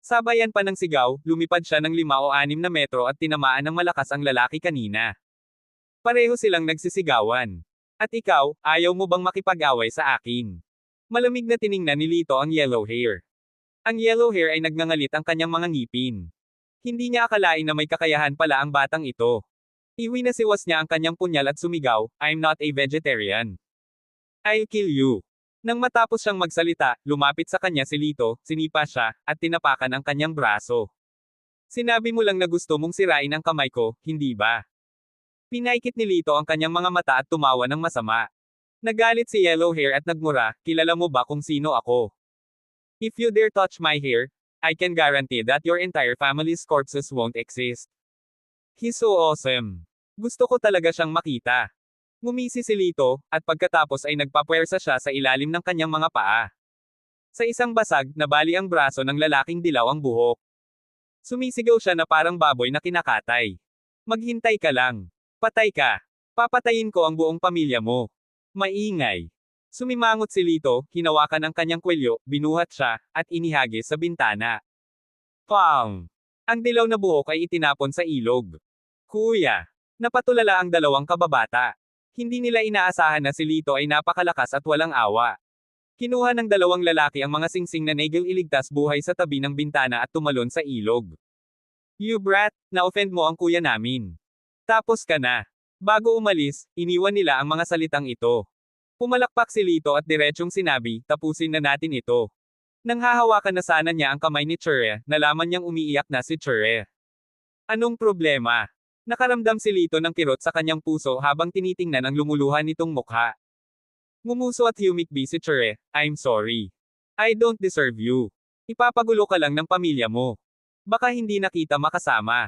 [SPEAKER 1] Sabayan pa ng sigaw, lumipad siya ng 5 o 6 na metro at tinamaan ng malakas ang lalaki kanina. Pareho silang nagsisigawan. At ikaw, ayaw mo bang makipag-away sa akin? Malamig na tiningnan ni Lito ang Yellow Hair. Ang Yellow Hair ay nagngangalit ang kanyang mga ngipin. Hindi niya akalain na may kakayahan pala ang batang ito. Iwinasiwas niya ang kanyang punyal at sumigaw, I'm not a vegetarian. I'll kill you. Nang matapos siyang magsalita, lumapit sa kanya si Lito, sinipa siya, at tinapakan ang kanyang braso. Sinabi mo lang na gusto mong sirain ang kamay ko, hindi ba? Pinaikit ni Lito ang kanyang mga mata at tumawa ng masama. Nagalit si Yellow Hair at nagmura, kilala mo ba kung sino ako? If you dare touch my hair, I can guarantee that your entire family's corpses won't exist. He's so awesome. Gusto ko talaga siyang makita. Ngumisi si Lito, at pagkatapos ay nagpapuwersa siya sa ilalim ng kanyang mga paa. Sa isang basag, nabali ang braso ng lalaking dilaw ang buhok. Sumisigaw siya na parang baboy na kinakatay. Maghintay ka lang. Patay ka. Papatayin ko ang buong pamilya mo. Maingay. Sumimangot si Lito, hinawakan ang kanyang kwelyo, binuhat siya, at inihagis sa bintana. Pang! Ang dilaw na buhok ay itinapon sa ilog. Kuya! Napatulala ang dalawang kababata. Hindi nila inaasahan na si Lito ay napakalakas at walang awa. Kinuha ng dalawang lalaki ang mga singsing na nagel iligtas buhay sa tabi ng bintana at tumalon sa ilog. You brat, na-offend mo ang kuya namin. Tapos ka na. Bago umalis, iniwan nila ang mga salitang ito. Pumalakpak si Lito at diretsyong sinabi, tapusin na natin ito. Nang hahawakan na sana niya ang kamay ni Chure, nalaman niyang umiiyak na si Chure. Anong problema? Nakaramdam si Lito ng kirot sa kanyang puso habang tinitingnan ang lumuluhan nitong mukha. Ngumuso at humikbi si Chure, I'm sorry. I don't deserve you. Ipapagulo ka lang ng pamilya mo. Baka hindi na kita makasama.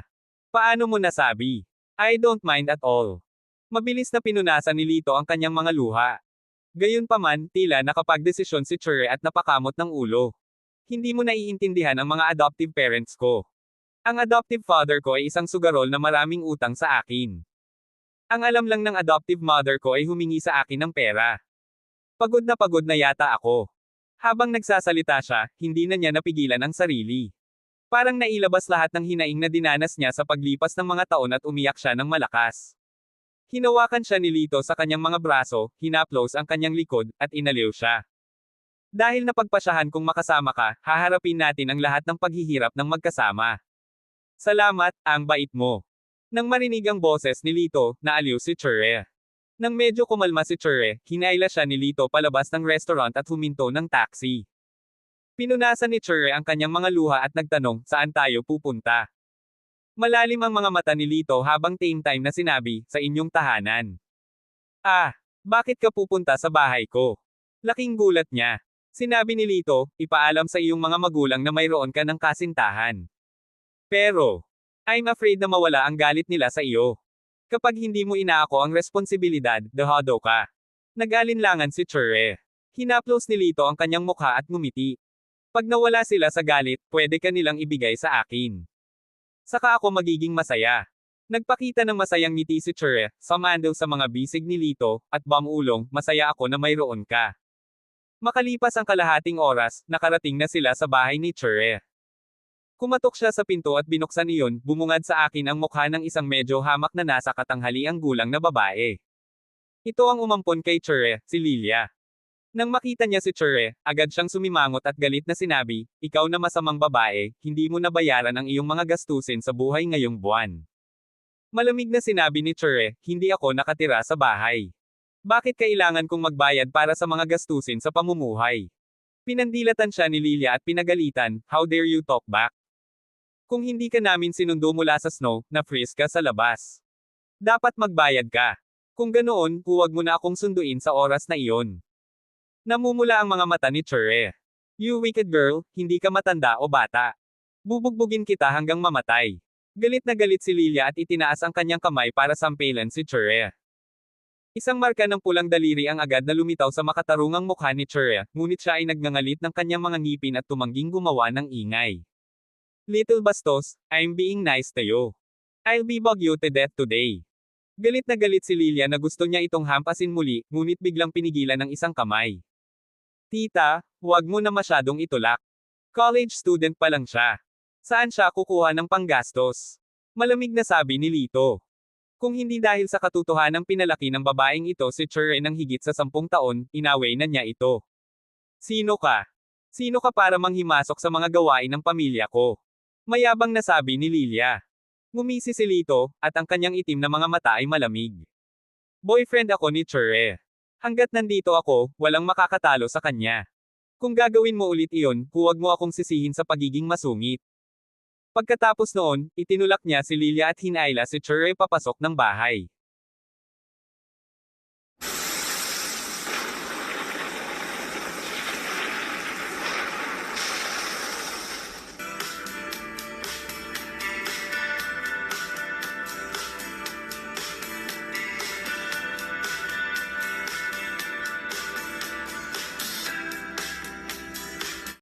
[SPEAKER 1] Paano mo nasabi? I don't mind at all. Mabilis na pinunasan ni Lito ang kanyang mga luha. Gayunpaman, tila nakapagdesisyon si Chure at napakamot ng ulo. Hindi mo naiintindihan ang mga adoptive parents ko. Ang adoptive father ko ay isang sugarol na maraming utang sa akin. Ang alam lang ng adoptive mother ko ay humingi sa akin ng pera. Pagod na yata ako. Habang nagsasalita siya, hindi na niya napigilan ang sarili. Parang nailabas lahat ng hinaing na dinanas niya sa paglipas ng mga taon at umiyak siya ng malakas. Hinawakan siya ni Lito sa kanyang mga braso, hinaplos ang kanyang likod, at inaliw siya. Dahil napagpasyahan kung makasama ka, haharapin natin ang lahat ng paghihirap ng magkasama. Salamat, ang bait mo. Nang marinig ang boses ni Lito, naaliw si Chure. Nang medyo kumalma si Chure, hinaila siya ni Lito palabas ng restaurant at huminto ng taxi. Pinunasan ni Chure ang kanyang mga luha at nagtanong, saan tayo pupunta? Malalim ang mga mata ni Lito habang time na sinabi, sa inyong tahanan. Ah, bakit ka pupunta sa bahay ko? Laking gulat niya. Sinabi ni Lito, ipaalam sa iyong mga magulang na mayroon ka ng kasintahan. Pero, I'm afraid na mawala ang galit nila sa iyo. Kapag hindi mo inaako ang responsibilidad, dehado ka. Nag-alinlangan si Chure. Hinaplos ni Lito ang kanyang mukha at ngumiti. Pag nawala sila sa galit, pwede ka nilang ibigay sa akin. Saka ako magiging masaya. Nagpakita ng masayang ngiti si Chure, sumando sa mga bisig ni Lito, at bamulong, masaya ako na mayroon ka. Makalipas ang kalahating oras, nakarating na sila sa bahay ni Chure. Kumatok siya sa pinto at binuksan iyon, bumungad sa akin ang mukha ng isang medyo hamak na nasa katanghaliang gulang na babae. Ito ang umampon kay Chure, si Lilia. Nang makita niya si Chure, agad siyang sumimangot at galit na sinabi, ikaw na masamang babae, hindi mo nabayaran ang iyong mga gastusin sa buhay ngayong buwan. Malamig na sinabi ni Chure, hindi ako nakatira sa bahay. Bakit kailangan kong magbayad para sa mga gastusin sa pamumuhay? Pinandilatan siya ni Lilia at pinagalitan, how dare you talk back? Kung hindi ka namin sinundo mula sa snow, na-freeze ka sa labas. Dapat magbayad ka. Kung ganoon, huwag mo na akong sunduin sa oras na iyon. Namumula ang mga mata ni Chure. You wicked girl, hindi ka matanda o bata. Bubugbugin kita hanggang mamatay. Galit na galit si Lilia at itinaas ang kanyang kamay para sampelan si Chure. Isang marka ng pulang daliri ang agad na lumitaw sa makatarungang mukha ni Chure, ngunit siya ay nagngangalit ng kanyang mga ngipin at tumangging gumawa ng ingay. Little bastos, I'm being nice to you. I'll be bug you to death today. Galit na galit si Lilia na gusto niya itong hampasin muli, ngunit biglang pinigilan ng isang kamay. Tita, huwag mo na masyadong itulak. College student pa lang siya. Saan siya kukuha ng panggastos? Malamig na sabi ni Lito. Kung hindi dahil sa katotohanang pinalaki ng babaeng ito si Chure ng higit sa 10 taon, inaway na niya ito. Sino ka? Sino ka para manghimasok sa mga gawain ng pamilya ko? Mayabang na sabi ni Lilia. Ngumisi si Lito, at ang kanyang itim na mga mata ay malamig. Boyfriend ako ni Chure. Hanggat nandito ako, walang makakatalo sa kanya. Kung gagawin mo ulit iyon, huwag mo akong sisihin sa pagiging masungit. Pagkatapos noon, itinulak niya si Lilia at hinaila si Chure papasok ng bahay.